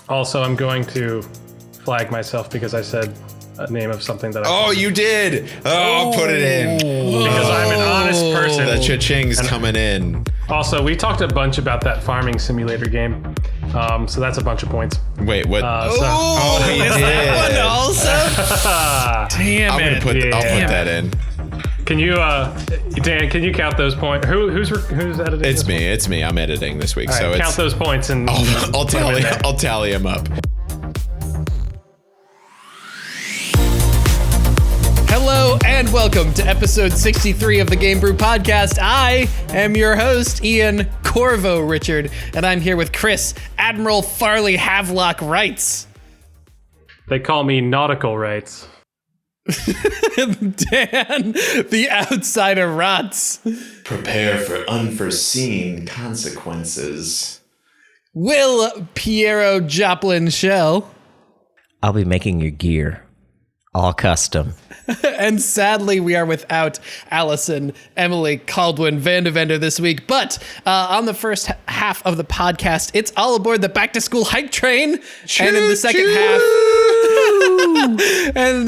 Also, I'm going to flag myself because I said a name of something that Oh, you did! Oh, put it in. Because I'm an honest person. The cha-ching's coming in. Also, we talked a bunch about that farming simulator game. So that's a bunch of points. Wait, what? We did. that one also? Damn I'll put that in. Can you, Dan? Can you count those points? Who's editing? It's me. I'm editing this week, All right, so count those points and I'll tally them up. Hello and welcome to episode 63 of the GameBrew podcast. I am your host, Ian Corvo Richard, and I'm here with Chris, Admiral Farley Havelock Wrights. They call me Nautical Rights. Dan, the outsider rots. Prepare for unforeseen consequences. Will Piero Joplin Shell. I'll be making your gear. All custom. And sadly, we are without Allison Emily Caldwin Vandevender this week. But on the first half of the podcast, it's all aboard the back to school hype train. And in the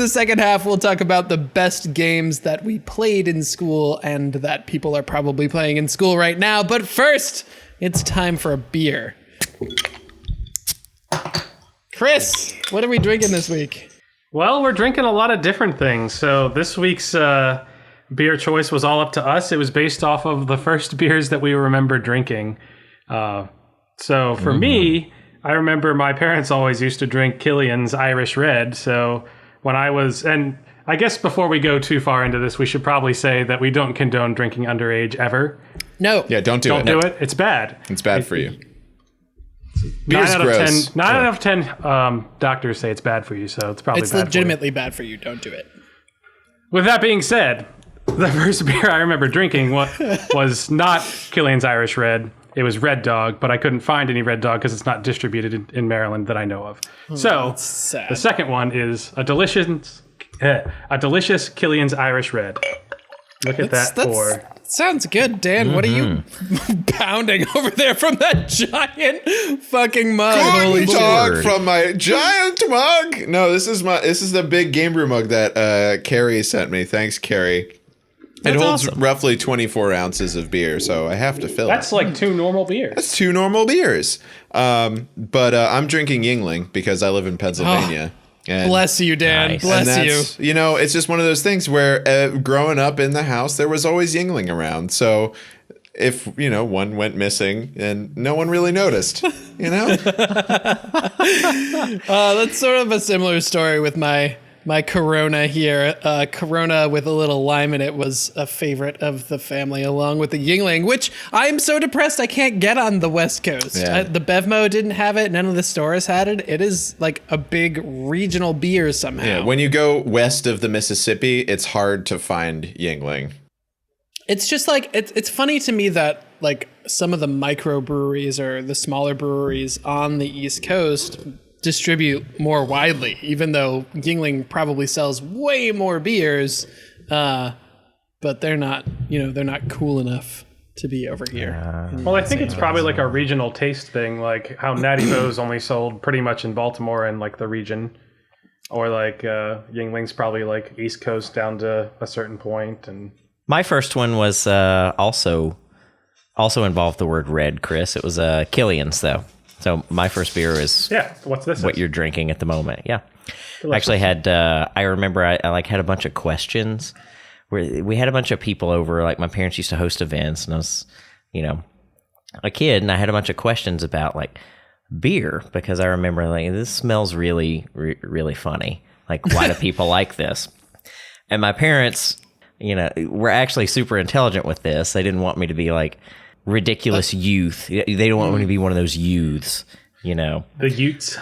second half, we'll talk about the best games that we played in school and that people are probably playing in school right now. But first, it's time for a beer. Chris, what are we drinking this week? Well, we're drinking a lot of different things. So this week's beer choice was all up to us. It was based off of the first beers that we remember drinking. So for me, I remember my parents always used to drink Killian's Irish Red. So when I was, and I guess before we go too far into this, we should probably say that we don't condone drinking underage ever. No. Yeah, don't do it. Don't do it. It's bad. It's bad for you. 9 Beer's gross. 9 out of 10 doctors say it's bad for you, so it's probably bad for you. Legitimately bad for you. Don't do it. With that being said, the first beer I remember drinking was not Killian's Irish Red. It was Red Dog, but I couldn't find any Red Dog because it's not distributed in Maryland that I know of. So the second one is a delicious Killian's Irish Red. Look at that pour. Sounds good, Dan. What are you pounding over there from that giant fucking mug? Holy dog from my giant mug. No, this is the big GameBrew mug that Carrie sent me. Thanks, Carrie. It holds roughly 24 ounces of beer, so I have to fill it. That's like 2 normal beers. That's 2 normal beers. But I'm drinking Yuengling because I live in Pennsylvania. And bless you, Dan. Nice. Bless you. You know, it's just one of those things where growing up in the house, there was always Yuengling around. So if, one went missing and no one really noticed, That's sort of a similar story with my Corona here. Corona with a little lime in it was a favorite of the family, along with the Yuengling, which I'm so depressed I can't get on the West Coast. Yeah. The Bevmo didn't have it. None of the stores had it. It is like a big regional beer somehow. Yeah, when you go west of the Mississippi, it's hard to find Yuengling. It's just like, it's funny to me that like some of the microbreweries or the smaller breweries on the East Coast distribute more widely, even though Yuengling probably sells way more beers, but they're not cool enough to be over here. Well, I think it's probably like a regional taste thing, like how Natty Bo's only sold pretty much in Baltimore and like the region, or like Yuengling's probably like East Coast down to a certain point. And My first one was also involved the word red, Chris. It was Killian's, though. So my first beer is what's this? What you're drinking at the moment. Yeah. Delicious. Actually had, I remember I had a bunch of questions where we had a bunch of people over, like my parents used to host events and I was, a kid and I had a bunch of questions about like beer because I remember like, this smells really, really funny. Like, why do people like this? And my parents, were actually super intelligent with this. They didn't want me to be like, ridiculous youth. They don't want me to be one of those youths, The Utes.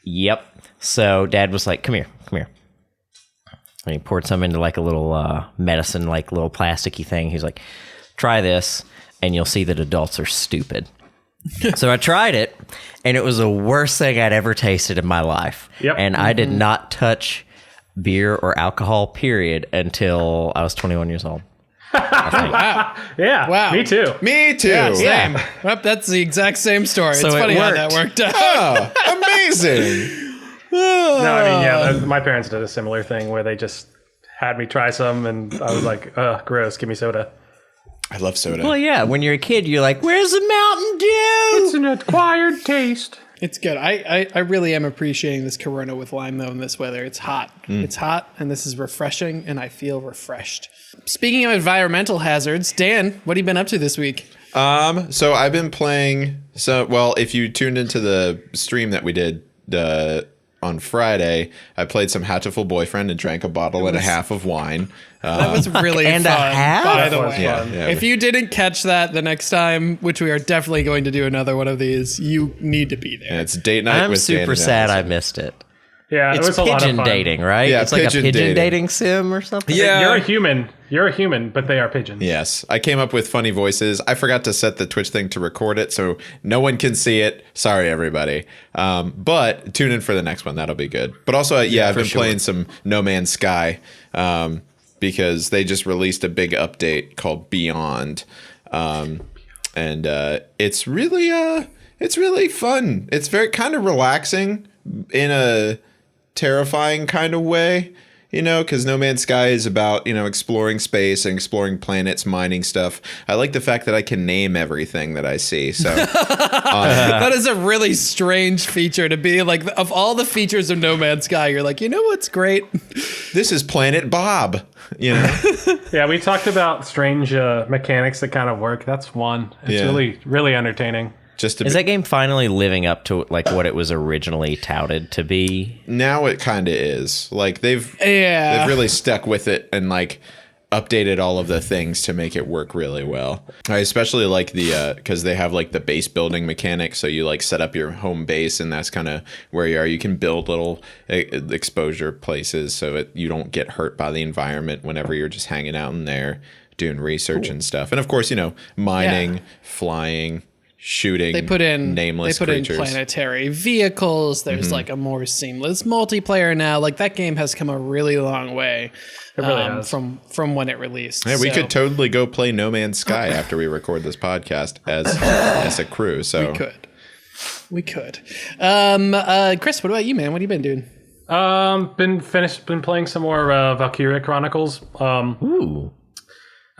Yep. So Dad was like, come here. And he poured some into like a little medicine, like little plasticky thing. He's like, try this and you'll see that adults are stupid. So I tried it and it was the worst thing I'd ever tasted in my life. Yep. And I did not touch beer or alcohol, period, until I was 21 years old. Wow. Yeah. Wow. Me too. Yeah, same. Well, that's the exact same story. So it's funny it how that worked out. Oh, amazing. No, I mean, yeah, my parents did a similar thing where they just had me try some, and I was like, ugh, gross, give me soda. I love soda. Well, yeah, when you're a kid, you're like, where's the Mountain Dew? It's an acquired taste. It's good. I really am appreciating this Corona with lime, though, in this weather. It's hot. It's hot, and this is refreshing, and I feel refreshed. Speaking of environmental hazards, Dan, what have you been up to this week? So I've been playing. Well, if you tuned into the stream that we did on Friday, I played some Hatchful Boyfriend and drank a bottle and a half of wine. That was really And a fun, half? by the That was way. fun. Yeah. If you didn't catch that the next time, which we are definitely going to do another one of these, you need to be there. And it's date night I'm with Dan super and sad I Allison. missed it. Yeah, it It's was a lot of pigeon fun. dating, right? Yeah, it's like a pigeon pigeon dating. dating sim or something. Yeah. You're a human, but they are pigeons. Yes, I came up with funny voices. I forgot to set the Twitch thing to record it, so no one can see it. Sorry, everybody. But tune in for the next one. That'll be good. But also, I've been playing some No Man's Sky because they just released a big update called Beyond, and it's really fun. It's very kind of relaxing in a terrifying kind of way. Because No Man's Sky is about, exploring space and exploring planets, mining stuff. I like the fact that I can name everything that I see. So That is a really strange feature to be like, of all the features of No Man's Sky, you're like, you know what's great? this is Planet Bob. Yeah, we talked about strange mechanics that kind of work. That's one. It's really, really entertaining. Just to Is that game finally living up to like what it was originally touted to be? now it kind of is. Like they've Yeah. really stuck with it and like updated all of the things to make it work really well. I especially like the because they have like the base building mechanic, so you like set up your home base and that's kind of where you are. You can build little exposure places so you don't get hurt by the environment whenever you're just hanging out in there doing research and stuff. And of course, mining, flying, shooting. They put in nameless They put creatures. in planetary vehicles. There's like a more seamless multiplayer now. Like that game has come a really long way really has. from when it released. Yeah, we So, could totally go play No Man's Sky after we record this podcast as a crew. So we could. Chris, what about you, man? What have you been doing? Been playing some more Valkyria Chronicles. Ooh.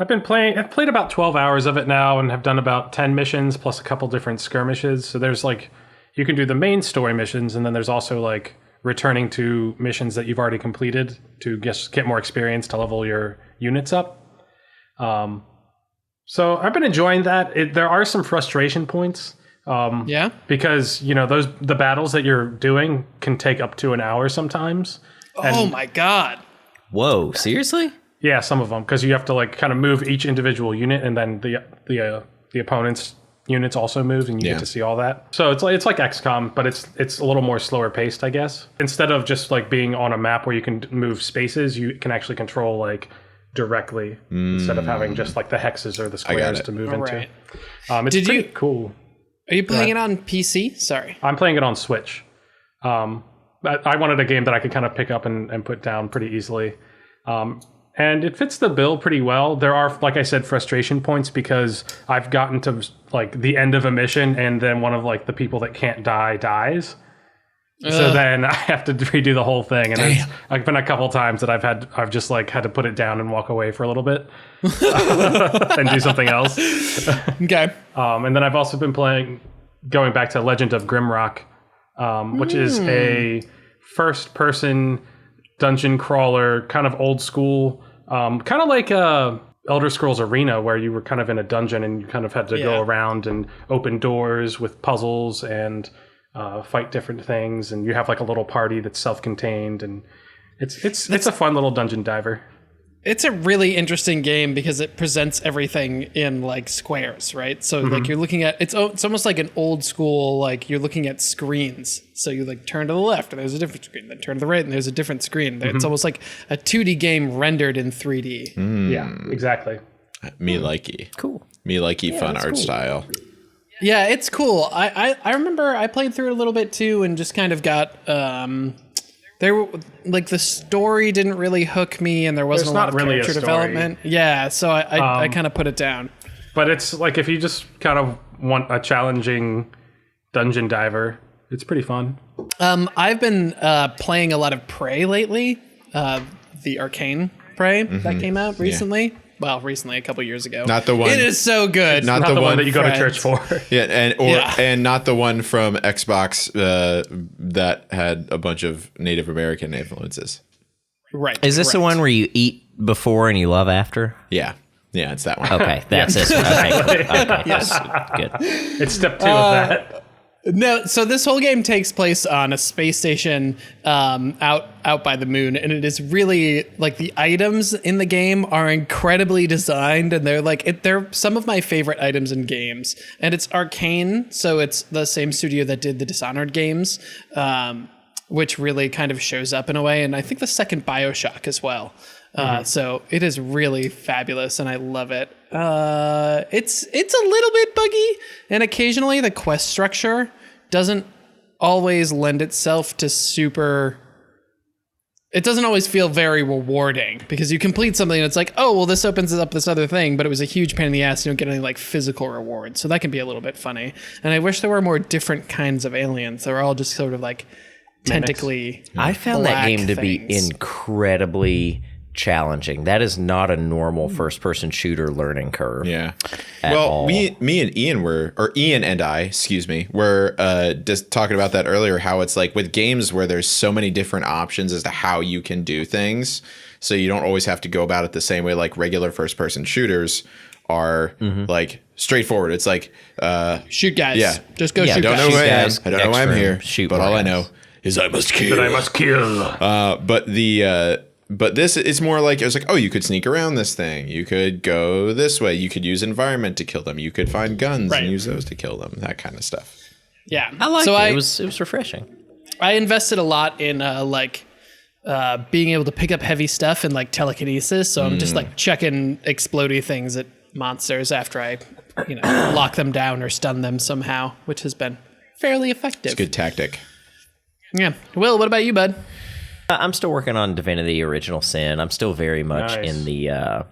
I've played about 12 hours of it now and have done about 10 missions plus a couple different skirmishes. So there's like, you can do the main story missions, and then there's also like returning to missions that you've already completed to get more experience to level your units up. So I've been enjoying that. There are some frustration points. Yeah. Because, the battles that you're doing can take up to an hour sometimes. Oh my God. Whoa, seriously? Yeah, some of them, because you have to like kind of move each individual unit, and then the opponent's units also move, and you get to see all that. So it's like XCOM, but it's a little more slower paced, I guess. Instead of just like being on a map where you can move spaces, you can actually control like directly instead of having just like the hexes or the squares to move into. Right. It's pretty cool. Are you playing it on PC? Sorry. I'm playing it on Switch. I wanted a game that I could kind of pick up and put down pretty easily. And it fits the bill pretty well. There are, like I said, frustration points because I've gotten to like the end of a mission and then one of like the people that can't die dies. So then I have to redo the whole thing. And there's like been a couple times that I've just like had to put it down and walk away for a little bit and do something else. Okay. And then I've also been going back to Legend of Grimrock, which is a first-person dungeon crawler, kind of old school, kind of like Elder Scrolls Arena, where you were kind of in a dungeon and you kind of had to go around and open doors with puzzles and fight different things, and you have like a little party that's self-contained, and it's a fun little dungeon diver. It's a really interesting game because it presents everything in like squares, right? So like you're looking at it's almost like an old school, like you're looking at screens. So you like turn to the left and there's a different screen, then turn to the right and there's a different screen. It's almost like a 2D game rendered in 3D. Yeah, exactly. Me likey. Cool. Me likey fun art style. Yeah, it's cool. I remember I played through it a little bit too and just kind of got the story didn't really hook me, and there wasn't a lot of really a character story. development. Yeah, so I kind of put it down. But it's like if you just kind of want a challenging dungeon diver, it's pretty fun. I've been playing a lot of Prey lately. The Arcane Prey that came out recently. Yeah. Well, recently, a couple years ago. Not the one. It is so good. Not the one that you go to church for. Yeah, and not the one from Xbox that had a bunch of Native American influences. Right. Is this the one where you eat before and you love after? Yeah, it's that one. Okay, that's this one. Okay, cool. Okay, yes, good. It's step 2 of that. No, so this whole game takes place on a space station out by the moon, and it is really like the items in the game are incredibly designed, and they're some of my favorite items in games. And it's Arcane, so it's the same studio that did the Dishonored games, which really kind of shows up in a way, and I think the second BioShock as well. So it is really fabulous, and I love it. It's a little bit buggy, and occasionally the quest structure doesn't always lend itself to it doesn't always feel very rewarding, because you complete something and it's like, oh, well, this opens up this other thing, but it was a huge pain in the ass. You don't get any like physical reward. So that can be a little bit funny. And I wish there were more different kinds of aliens. They're all just sort of like tentacly. I found that game to be incredibly challenging. That is not a normal first-person shooter learning curve. Yeah. Well, me and Ian Ian and I, were just talking about that earlier, how it's like with games where there's so many different options as to how you can do things. So you don't always have to go about it the same way like regular first-person shooters are like straightforward. It's like shoot guys. Yeah. Just go shoot I don't guys. know who I am. I don't know why I'm here. Shoot but all I know is I must kill. But this is more like, it was like, oh, you could sneak around this thing. You could go this way. You could use environment to kill them. You could find guns and use those to kill them. That kind of stuff. Yeah. I liked it. It was refreshing. I invested a lot in being able to pick up heavy stuff and like telekinesis. So I'm just like chucking explodey things at monsters after I lock them down or stun them somehow, which has been fairly effective. It's a good tactic. Yeah. Will, what about you, bud? I'm still working on Divinity Original Sin. I'm still very much in the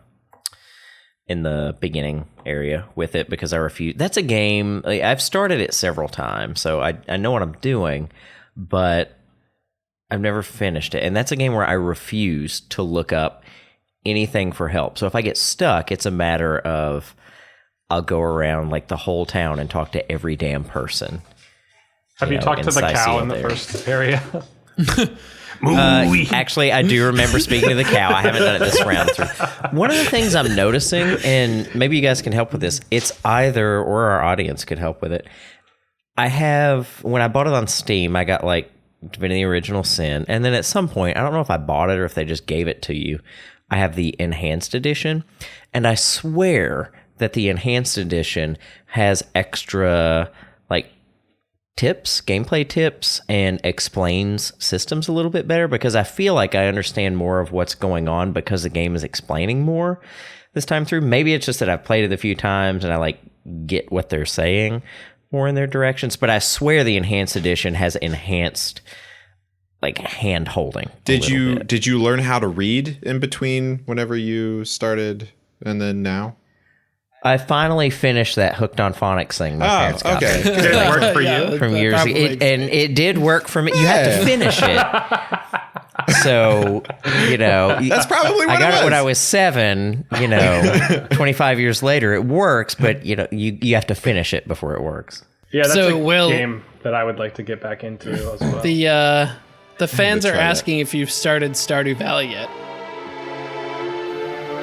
beginning area with it, because I refuse. That's a game, I've started it several times, so I know what I'm doing, but I've never finished it. And that's a game where I refuse to look up anything for help. So if I get stuck, it's a matter of I'll go around like the whole town and talk to every damn person. Have you talked to the cow in the first area? Actually, I do remember speaking to the cow. I haven't done it this round through. One of the things I'm noticing, and maybe you guys can help with this, it's either, or our audience could help with it. When I bought it on Steam, I got like Divinity Original Sin, and then at some point, I don't know if I bought it or if they just gave it to you, I have the Enhanced Edition, and I swear that the Enhanced Edition has extra like gameplay tips, and explains systems a little bit better, because I feel like I understand more of what's going on because the game is explaining more this time through. Maybe it's just that I've played it a few times and I like get what they're saying more in their directions, but I swear the Enhanced Edition has enhanced like hand holding. Did you learn how to read in between whenever you started and then now? I finally finished that Hooked on Phonics thing my parents got me. Did it work for you? From years ago. And it did work for me. You have to finish it. So, that's probably what I got it when I was 7, 25 years later, it works, but you have to finish it before it works. Yeah, that's a game that I would like to get back into as well. The fans are asking if you've started Stardew Valley yet.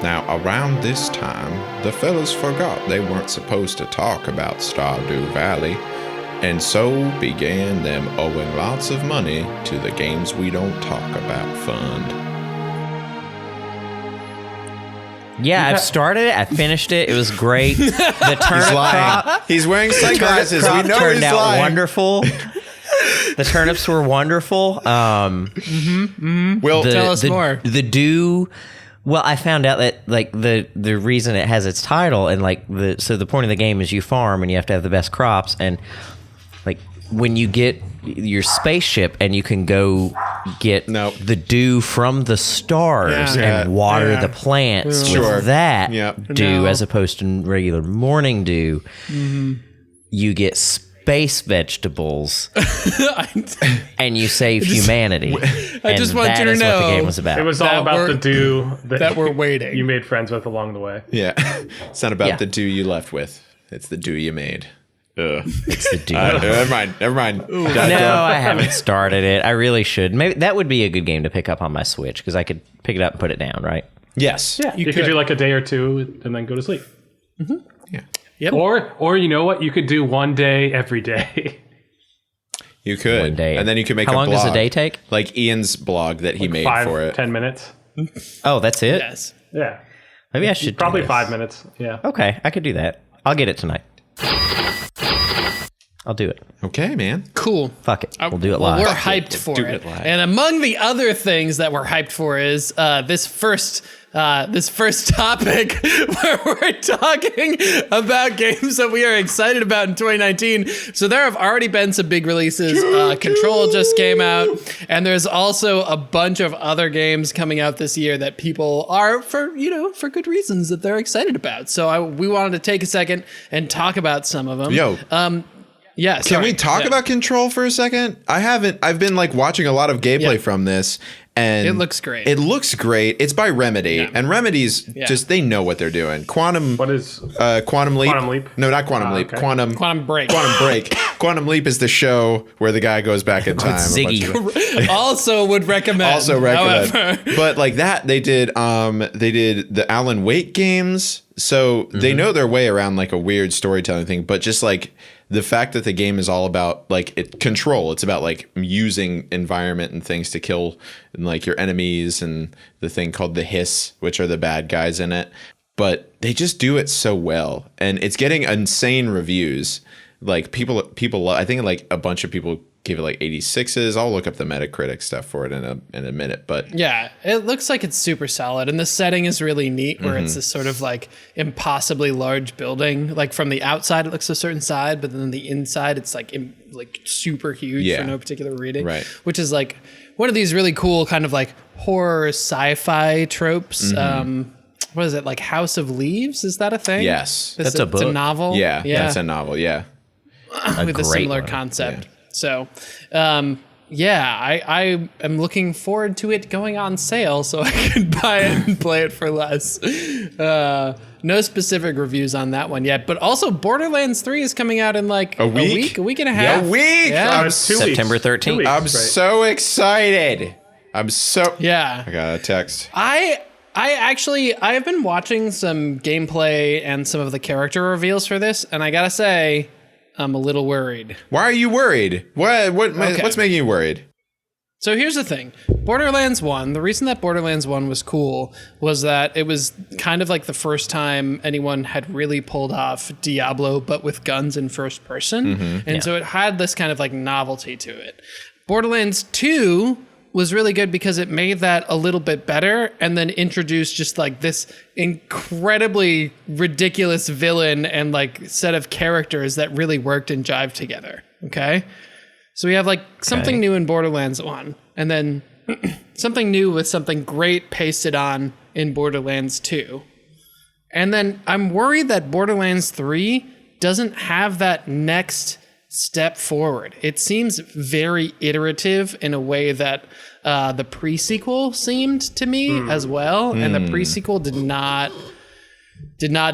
Now, around this time, the fellas forgot they weren't supposed to talk about Stardew Valley, and so began them owing lots of money to the Games We Don't Talk About fund. Yeah, I've started it. I finished it. It was great. The turnip crop. He's wearing sunglasses. We know turned he's out lying. Wonderful. The turnips were wonderful. Will, tell us more. The dew. Well, I found out that like the reason it has its title, and like the point of the game is you farm and you have to have the best crops, and like when you get your spaceship and you can go get the dew from the stars and water the plants with that dew as opposed to regular morning dew, you get base vegetables and you save humanity. I just want you to know what the game was about. It was all about the do that we're waiting. You made friends with along the way. Yeah. It's not about the do you left with. It's the do you made. It's the do. Never mind. No, I haven't started it. I really should. Maybe that would be a good game to pick up on my Switch because I could pick it up and put it down, right? Yes. Yeah, you could do like a day or two and then go to sleep. Mm-hmm. Yeah. Yep. Or you know what? You could do one day every day. You could. One day. And then you could make How a long blog. does a day take? Like Ian's blog that he made 5, for it. 10 minutes. Oh, that's it? Yes. Yeah. Maybe I should Probably do this. 5 minutes. Yeah. Okay, I could do that. I'll get it tonight. I'll do it. Okay, man. Cool. Fuck it. We'll do it live. We're hyped for do it. it live. And among the other things that we're hyped for is this first topic where we're talking about games that we are excited about in 2019. So there have already been some big releases. Control just came out, and there's also a bunch of other games coming out this year that people are for good reasons that they're excited about. So we wanted to take a second and talk about some of them. Yo. Yeah. Can we talk about Control for a second? I've been like watching a lot of gameplay from this, and It looks great. It looks great. It's by Remedy, and Remedy's just, they know what they're doing. Quantum What is Quantum Leap? Quantum Leap? No, not Quantum Leap. okay. Quantum Break. Quantum Break. Quantum Leap is the show where the guy goes back in time. Ziggy. Also would recommend. However. But like that, they did the Alan Wake games. So they know their way around like a weird storytelling thing, but just like the fact that the game is all about like control. It's about like using environment and things to kill like your enemies, and the thing called the Hiss, which are the bad guys in it. But they just do it so well, and it's getting insane reviews. Like people, I think like a bunch of people give it like 86s. I'll look up the Metacritic stuff for it in a minute, but Yeah, it looks like it's super solid, and the setting is really neat where it's this sort of like impossibly large building. Like from the outside it looks a certain side, but then the inside it's like super huge for no particular reading. Right. Which is like one of these really cool kind of like horror sci-fi tropes. What is it, like House of Leaves? Is that a thing? yes, That's a It's a book. novel. yeah, that's a novel. Yeah, With a great similar one. concept. So, I am looking forward to it going on sale so I can buy it and play it for less. No specific reviews on that one yet, but also Borderlands 3 is coming out in like a week and a half. A week. Yeah. I'm, it's 2 weeks. September 13th. 2 weeks, I'm right. so excited. I Yeah. got a text. I have been watching some gameplay and some of the character reveals for this, and I gotta say, I'm a little worried. Why are you worried? What's making you worried? So here's the thing. Borderlands 1, the reason that Borderlands 1 was cool was that it was kind of like the first time anyone had really pulled off Diablo, but with guns in first person. And so it had this kind of like novelty to it. Borderlands 2 was really good because it made that a little bit better and then introduced just like this incredibly ridiculous villain and like set of characters that really worked and jived together. Okay? So we have like something new in Borderlands 1 and then something new with something great pasted on in Borderlands 2. And then I'm worried that Borderlands 3 doesn't have that next step forward. It seems very iterative in a way that the pre-sequel seemed to me as well, and the pre-sequel did not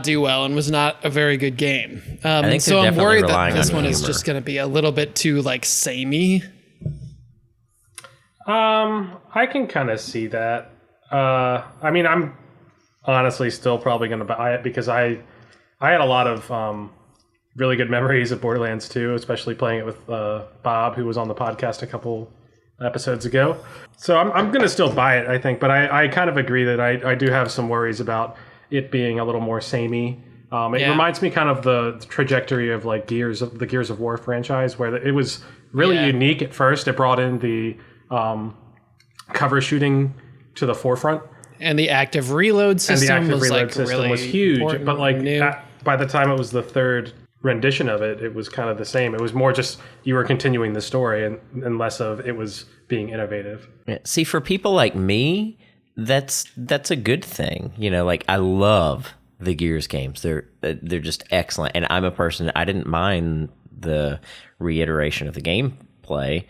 do well and was not a very good game. think So they're I'm definitely worried that relying this on one is humor. just going to be a little bit too like samey. I can kind of see that. I mean, I'm honestly still probably going to buy it because I had a lot of really good memories of Borderlands 2, especially playing it with Bob, who was on the podcast a couple episodes ago. So I'm going to still buy it, I think. But I kind of agree that I do have some worries about it being a little more samey. It reminds me kind of the trajectory of like the Gears of War franchise, where it was really unique at first. It brought in the cover shooting to the forefront. And the active reload system was huge. important But like new. by the time it was the third rendition of it, it was kind of the same. It was more just you were continuing the story and less of it was being innovative. Yeah. See, for people like me, that's a good thing. You know, like I love the Gears games. They're just excellent. And I'm a person, I didn't mind the reiteration of the gameplay,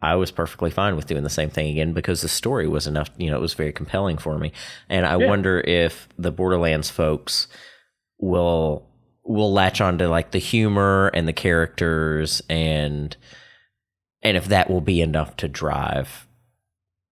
I was perfectly fine with doing the same thing again because the story was enough, it was very compelling for me. And I wonder if the Borderlands folks will latch on to like the humor and the characters and if that will be enough to drive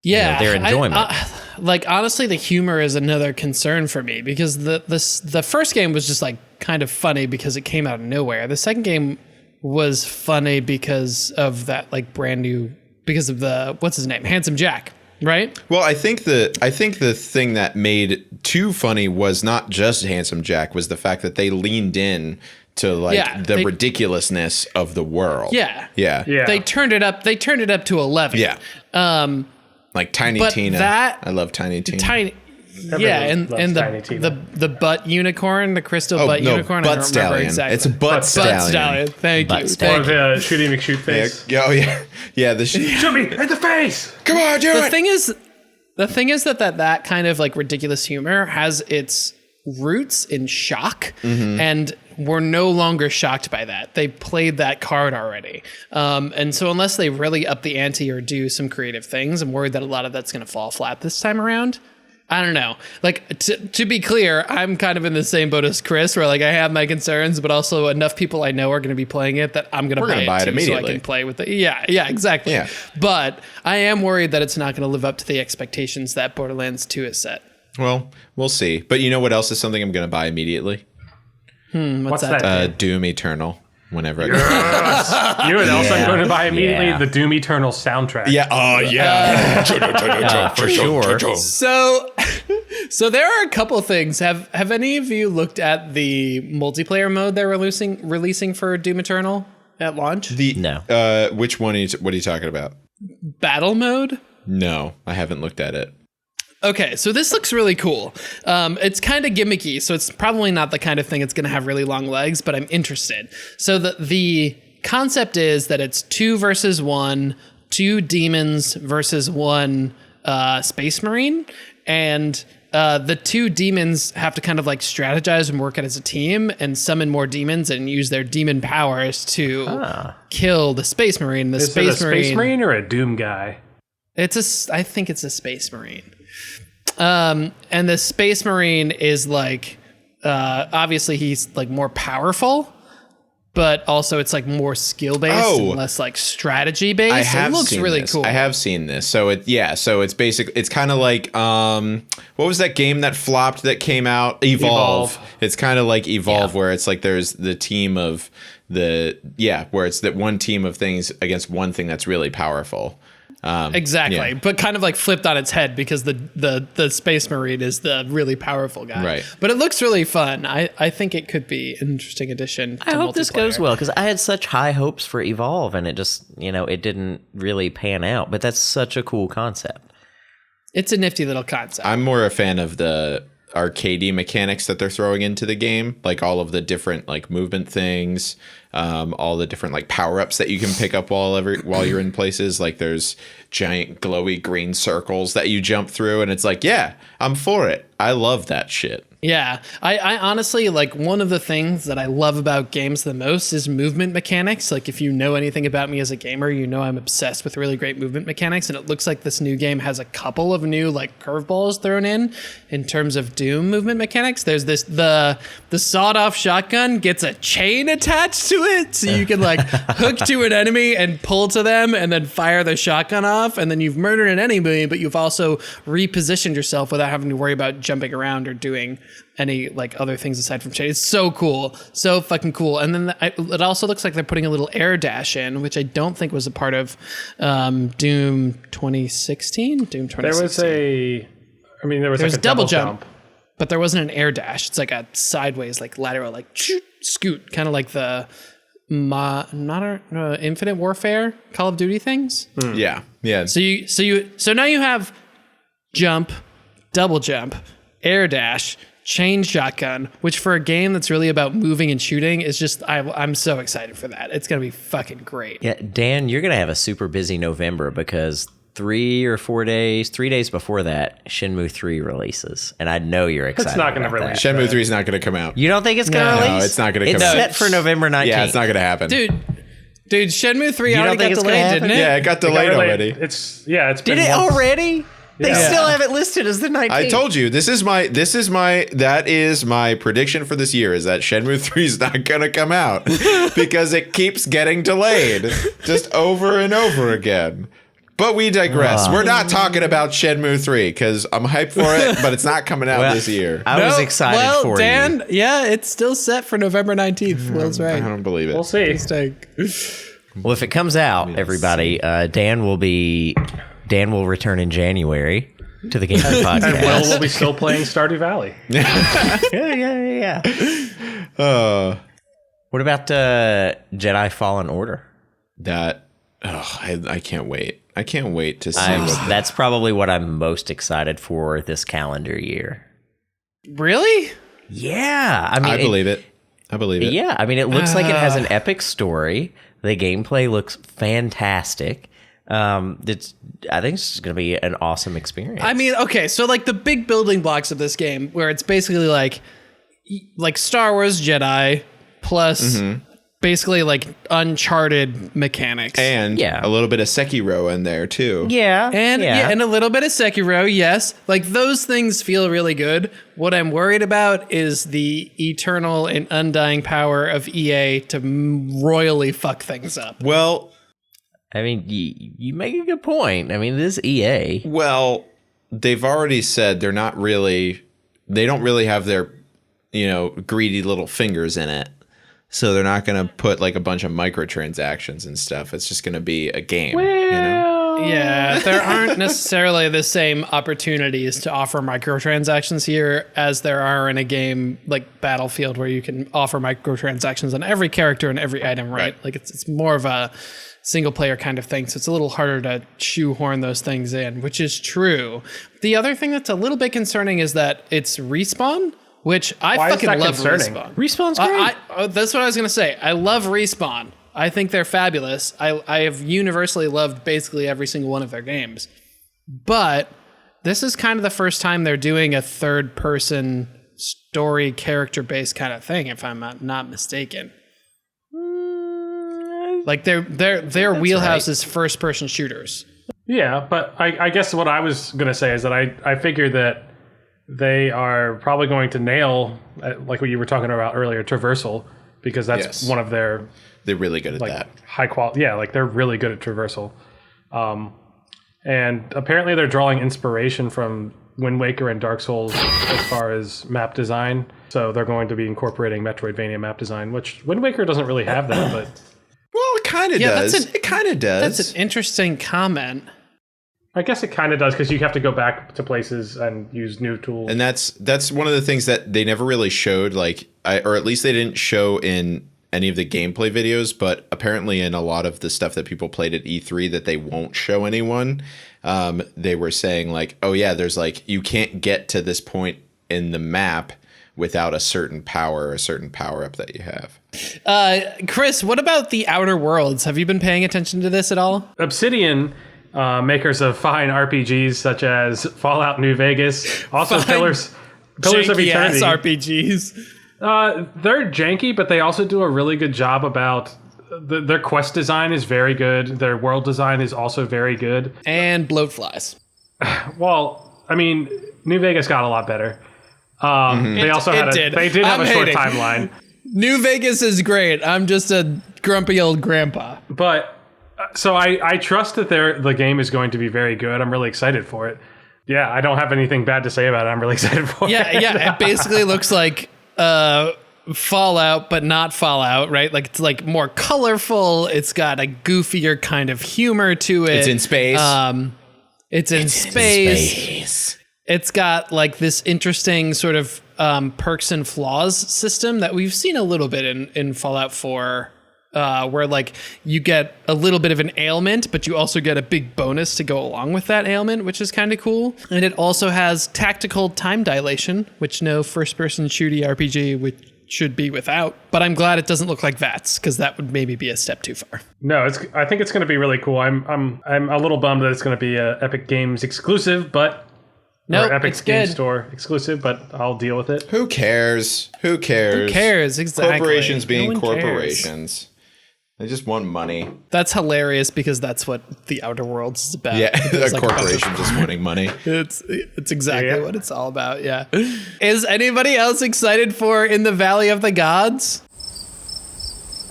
their enjoyment. Like honestly, the humor is another concern for me because the first game was just like kind of funny because it came out of nowhere. The second game was funny because of that like brand new, because of the what's his name, Handsome Jack, right? Well, I think the thing that made too funny was not just Handsome Jack, was the fact that they leaned in to the ridiculousness of the world. Yeah. They turned it up to 11. Yeah. Like Tiny Tina. I love Tiny Tina. And the butt unicorn, the crystal butt unicorn. Butt stallion. Exactly. It's a butt stallion. Thank you. Or the Shooty McShoot face. Yeah. The shoot me in the face. Come on, do it. The thing is that kind of like ridiculous humor has its roots in shock, and we're no longer shocked by that. They played that card already. And so unless they really up the ante or do some creative things, I'm worried that a lot of that's going to fall flat this time around. I don't know. Like, to be clear, I'm kind of in the same boat as Chris, where like I have my concerns, but also enough people I know are going to be playing it that I'm going to buy it too, immediately, so I can play with it. Yeah, exactly. Yeah. But I am worried that it's not going to live up to the expectations that Borderlands 2 has set. Well, we'll see. But you know what else is something I'm going to buy immediately? What's that? Doom Eternal. Whenever yes. You know what else I'm going to buy immediately? Yeah. The Doom Eternal soundtrack. Yeah. Oh, yeah. For sure. So there are a couple things. Have any of you looked at the multiplayer mode they're releasing for Doom Eternal at launch? No. Which one? What are you talking about? Battle mode? No, I haven't looked at it. Okay, so this looks really cool. It's kind of gimmicky, so it's probably not the kind of thing that's going to have really long legs, but I'm interested. So the concept is that it's 2 versus 1, 2 demons versus 1 space marine, and the 2 demons have to kind of like strategize and work as a team and summon more demons and use their demon powers to kill the space marine. Is it a space marine or a Doom guy? I think it's a space marine. And the space marine is like, obviously he's like more powerful, but also it's like more skill based and less like strategy based. It looks really cool. I have seen this. So it's basically, it's kind of like, what was that game that flopped that came out? Evolve. It's kind of like Evolve, where it's like there's the team of where it's that one team of things against one thing that's really powerful. Exactly, but kind of like flipped on its head because the space marine is the really powerful guy. Right. But it looks really fun. I think it could be an interesting addition to I hope this goes well, because I had such high hopes for Evolve and it just, it didn't really pan out. But that's such a cool concept. It's a nifty little concept. I'm more a fan of the arcadey mechanics that they're throwing into the game, like all of the different like movement things, all the different like power-ups that you can pick up while you're in places. Like there's giant glowy green circles that you jump through, and it's like, yeah, I'm for it. I love that shit. Yeah, I honestly, like, one of the things that I love about games the most is movement mechanics. Like, if you know anything about me as a gamer, you know I'm obsessed with really great movement mechanics, and it looks like this new game has a couple of new, like, curveballs thrown in terms of Doom movement mechanics. There's this, the sawed-off shotgun gets a chain attached to it, so you can, like, hook to an enemy and pull to them, and then fire the shotgun off, and then you've murdered an enemy, but you've also repositioned yourself without having to worry about jumping around or doing any like other things aside from chain. It's so cool, so fucking cool. And then it also looks like they're putting a little air dash in, which I don't think was a part of Doom 2016. Doom 2016. There was like a double jump, but there wasn't an air dash. It's like a sideways, like lateral, like scoot, kind of like the Infinite Warfare Call of Duty things. Yeah. So now you have jump, double jump, air dash, chain shotgun, which for a game that's really about moving and shooting is just, I'm so excited for that. It's going to be fucking great. Yeah, Dan, you're going to have a super busy November because 3 days before that, Shenmue 3 releases. And I know you're excited. It's not going to release. Shenmue 3 is not going to come out. You don't think it's going to release? No, it's not going to come It's out. set for November 19th. Yeah, it's not going to happen. Dude, Dude, Shenmue 3 You don't already think got it's gonna delayed, happen? didn't it? Yeah, it got delayed already. It's Did been it months. already? They Yeah. still have it listed as the 19th. I told you that is my prediction for this year is that Shenmue 3 is not going to come out because it keeps getting delayed just over and over again. But we digress. We're not talking about Shenmue 3 because I'm hyped for it, but it's not coming out this year. I was excited for Dan, you. Yeah, it's still set for November 19th. Will's I right. don't believe it. We'll see. Mistake. Well, if it comes out, everybody, Dan will return in January to the GameBrew podcast. And Will be still playing Stardew Valley. yeah. What about Jedi Fallen Order? I can't wait. I can't wait to see what That's probably what I'm most excited for this calendar year. Really? Yeah. I mean, I believe it. Yeah. I mean, it looks like it has an epic story. The gameplay looks fantastic. I think it's going to be an awesome experience. I mean, okay, so like the big building blocks of this game, where it's basically like Star Wars Jedi plus basically like Uncharted mechanics. And a little bit of Sekiro in there too. Yeah. And and a little bit of Sekiro, yes. Like those things feel really good. What I'm worried about is the eternal and undying power of EA to royally fuck things up. Well, I mean, you make a good point. I mean, this is EA. Well, they've already said they don't really have their, greedy little fingers in it. So they're not going to put like a bunch of microtransactions and stuff. It's just going to be a game. Yeah, there aren't necessarily the same opportunities to offer microtransactions here as there are in a game like Battlefield, where you can offer microtransactions on every character and every item, right? Like it's more of a single player kind of thing. So it's a little harder to shoehorn those things in, which is true. The other thing that's a little bit concerning is that it's Respawn, which I fucking love Respawn. Respawn's great. That's what I was going to say. I love Respawn. I think they're fabulous. I have universally loved basically every single one of their games. But this is kind of the first time they're doing a third person story character based kind of thing, if I'm not mistaken. Like their wheelhouse is first person shooters. Yeah, but I guess what I was going to say is that I figure that they are probably going to nail, like what you were talking about earlier, traversal, because that's one of their... They're really good at that. High quality. Yeah, like they're really good at traversal. And apparently they're drawing inspiration from Wind Waker and Dark Souls as far as map design. So they're going to be incorporating Metroidvania map design, which Wind Waker doesn't really have that, but... Well, it kind of does. It kind of does. That's an interesting comment. I guess it kind of does, because you have to go back to places and use new tools. And that's one of the things that they never really showed, or at least they didn't show in any of the gameplay videos, but apparently in a lot of the stuff that people played at E3 that they won't show anyone, they were saying like, oh yeah, there's like, you can't get to this point in the map without a certain power up that you have. Chris, what about the Outer Worlds? Have you been paying attention to this at all? Obsidian, makers of fine RPGs such as Fallout New Vegas, also Pillars of Eternity. RPGs. They're janky, but they also do a really good job about their quest design is very good. Their world design is also very good. And bloatflies. Well, I mean, New Vegas got a lot better. They also did have a short timeline. New Vegas is great. I'm just a grumpy old grandpa. But so I trust that the game is going to be very good. I'm really excited for it. Yeah, I don't have anything bad to say about it. I'm really excited for it. Yeah. It basically looks like Fallout, but not Fallout, right? Like it's like more colorful. It's got a goofier kind of humor to it. It's in space. It's in space. It's got like this interesting sort of perks and flaws system that we've seen a little bit in Fallout 4, where like you get a little bit of an ailment, but you also get a big bonus to go along with that ailment, which is kind of cool. And it also has tactical time dilation, which no first-person shooty RPG should be without. But I'm glad it doesn't look like VATS, because that would maybe be a step too far. No, I think it's going to be really cool. I'm a little bummed that it's going to be a Epic Games exclusive, but Epic Games Store exclusive, but I'll deal with it. Who cares? Exactly. Corporations being corporations. I just want money. That's hilarious because that's what the Outer Worlds is about. Yeah, It's a like corporation just wanting money. It's exactly what it's all about. Yeah. Is anybody else excited for In the Valley of the Gods?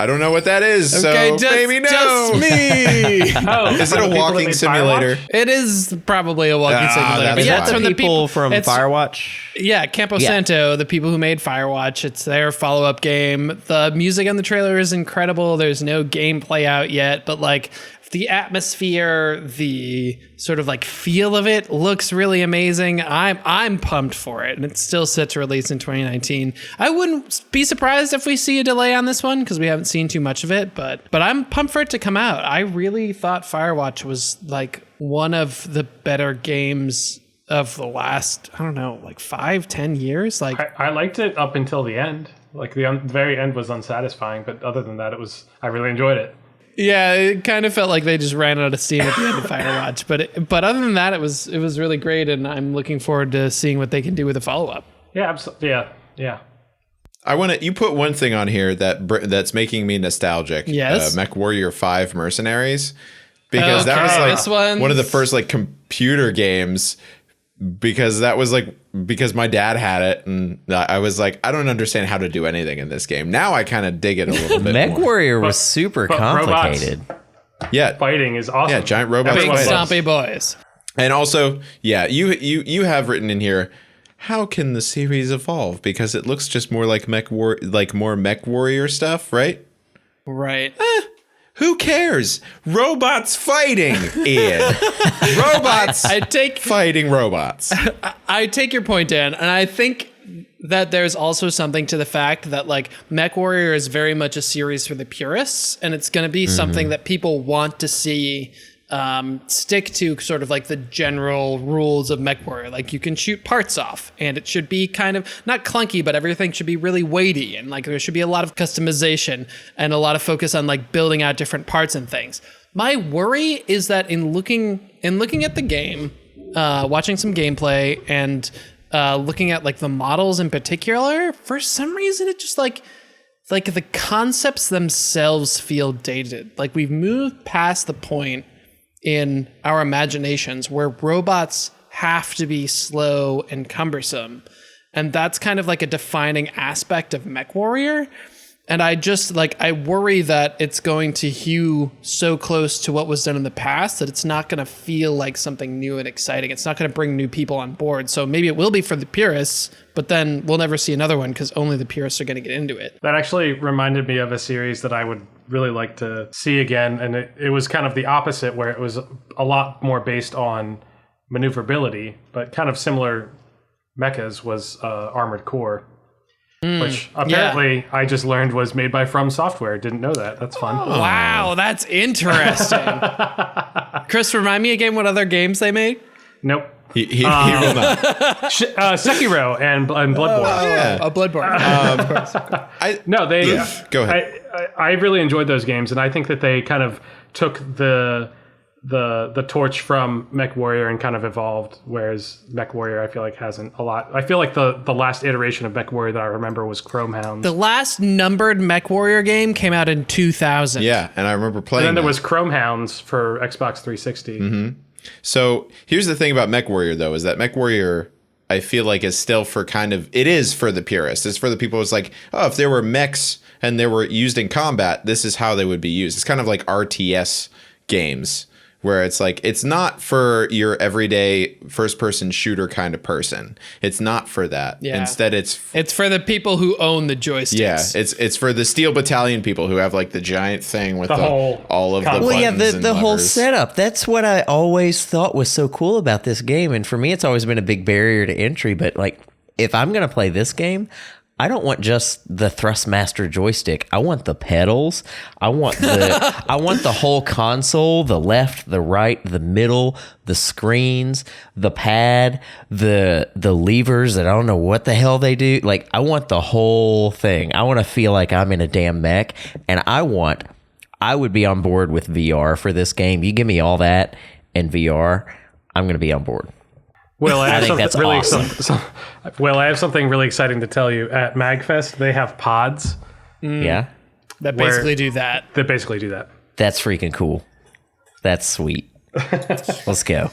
I don't know what that is, Okay, so maybe no. just me. Oh, Is it a walking simulator? It is probably a walking simulator. that's But yeah, it's why. from the people from it's- Firewatch. Yeah, Campo Yeah. Santo, the people who made Firewatch. It's their follow-up game. The music on the trailer is incredible. There's no gameplay out yet, but like the atmosphere, the sort of like feel of it looks really amazing. I'm pumped for it, and it's still set to release in 2019. I wouldn't be surprised if we see a delay on this one because we haven't seen too much of it, but I'm pumped for it to come out. I really thought Firewatch was like one of the better games of the last, I don't know, like 5-10 years. Like I liked it up until the end. Like the very end was unsatisfying, but other than that, I really enjoyed it. yeah, it kind of felt like they just ran out of steam at the end of Firewatch. But other than that, it was really great, and I'm looking forward to seeing what they can do with a follow-up. Yeah, absolutely. Yeah. I want to. You put one thing on here that's making me nostalgic. Yes. Mech Warrior 5 Mercenaries, because that was Okay, like this one's- one of the first like computer games. Because that was like because my dad had it, and I was like, I don't understand how to do anything in this game. Now I kind of dig it a little bit. Mech more. Warrior was super but complicated. Yeah, Fighting is awesome. yeah, giant robots. Big Everyone fighting. stompy boys. And also, yeah, you have written in here, how can the series evolve? Because it looks just more like more Mech Warrior stuff, right? Right. Who cares? Robots fighting, Ian. Robots fighting robots. I take your point, Dan, and I think that there's also something to the fact that like Mech Warrior is very much a series for the purists, and it's going to be something that people want to see stick to sort of like the general rules of Mech Warrior. Like you can shoot parts off, and it should be kind of not clunky, but everything should be really weighty, and like there should be a lot of customization and a lot of focus on like building out different parts and things. My worry is that in looking at the game, watching some gameplay and looking at like the models in particular, for some reason it just like the concepts themselves feel dated. Like we've moved past the point in our imaginations where robots have to be slow and cumbersome. And that's kind of like a defining aspect of Mech Warrior. And I worry that it's going to hew so close to what was done in the past that it's not going to feel like something new and exciting. It's not going to bring new people on board. So maybe it will be for the purists, but then we'll never see another one because only the purists are going to get into it. That actually reminded me of a series that I would really like to see again. And it was kind of the opposite, where it was a lot more based on maneuverability, but kind of similar mechas was Armored Core. Which apparently I just learned was made by From Software. Didn't know that. That's fun. Oh. Wow, that's interesting. Chris, remind me again what other games they made? Nope. He will not. Sekiro and Bloodborne. Yeah. Bloodborne. Go ahead. I really enjoyed those games, and I think that they kind of took the torch from Mech Warrior and kind of evolved, whereas Mech Warrior I feel like hasn't a lot. I feel like the last iteration of Mech Warrior that I remember was Chrome Hounds. The last numbered Mech Warrior game came out in 2000. Yeah, and I remember playing. And then there that. was Chrome Hounds for Xbox 360. Mm-hmm. So here's the thing about Mech Warrior, though, is that Mech Warrior, I feel like, is still it is for the purists. It's for the people who's like, oh, if there were mechs and they were used in combat, this is how they would be used. It's kind of like RTS games, where it's like, it's not for your everyday first-person shooter kind of person. It's not for that. Yeah. Instead, it's for the people who own the joysticks. Yeah, it's for the Steel Battalion people who have like the giant thing with whole all of the concept. buttons Well, yeah, and the whole levers. setup. That's what I always thought was so cool about this game. And for me, it's always been a big barrier to entry. But like, if I'm going to play this game, I don't want just the Thrustmaster joystick. I want the pedals. I want the whole console, the left, the right, the middle, the screens, the pad, the levers that I don't know what the hell they do. Like, I want the whole thing. I want to feel like I'm in a damn mech, and I would be on board with VR for this game. You give me all that and VR, I'm going to be on board. Well, I think that's awesome. I have something really exciting to tell you. At MagFest, they have pods. Yeah. that basically do that. That's freaking cool. That's sweet. Let's go.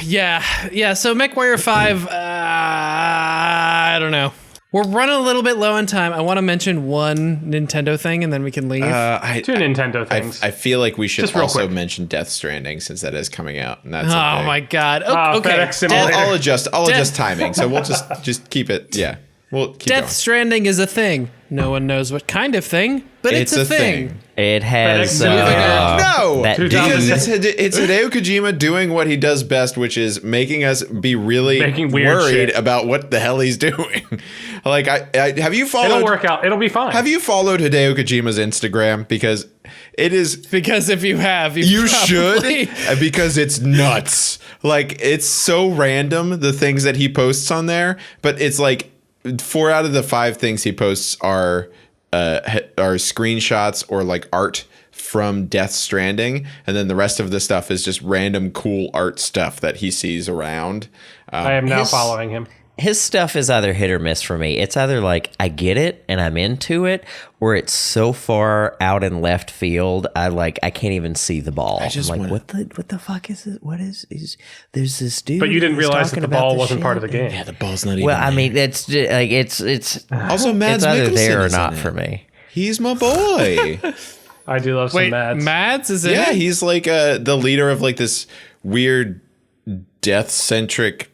Yeah. So MechWarrior 5, I don't know. We're running a little bit low on time. I want to mention one Nintendo thing, and then we can leave. Two Nintendo things. I feel like we should also mention Death Stranding since that is coming out, and that's oh my god. Okay. I'll adjust timing, so we'll just keep it. Yeah, we'll keep Death going. Stranding is a thing. No one knows what kind of thing, but it's a thing. It has no, because it's Hideo Kojima doing what he does best, which is making us be really worried about what the hell he's doing. Like, I have you followed? It'll work out. It'll be fine. Have you followed Hideo Kojima's Instagram? Because it is. Because if you have, you should. Because it's nuts. Like, it's so random the things that he posts on there, but it's like 4 out of the 5 things he posts are screenshots or like art from Death Stranding, and then the rest of the stuff is just random cool art stuff that he sees around. I am now following him. His stuff is either hit or miss for me. It's either like I get it and I'm into it, or it's so far out in left field I can't even see the ball. I'm like, what the fuck is this? What is there's this dude? But you didn't realize that the ball wasn't part of the game. Yeah, the ball's not even. Well, I mean, it's just, like it's also Mads it's either Mikkelsen there or not for me. He's my boy. I do love some Mads. Mads is it? Yeah, he's like the leader of like this weird death-centric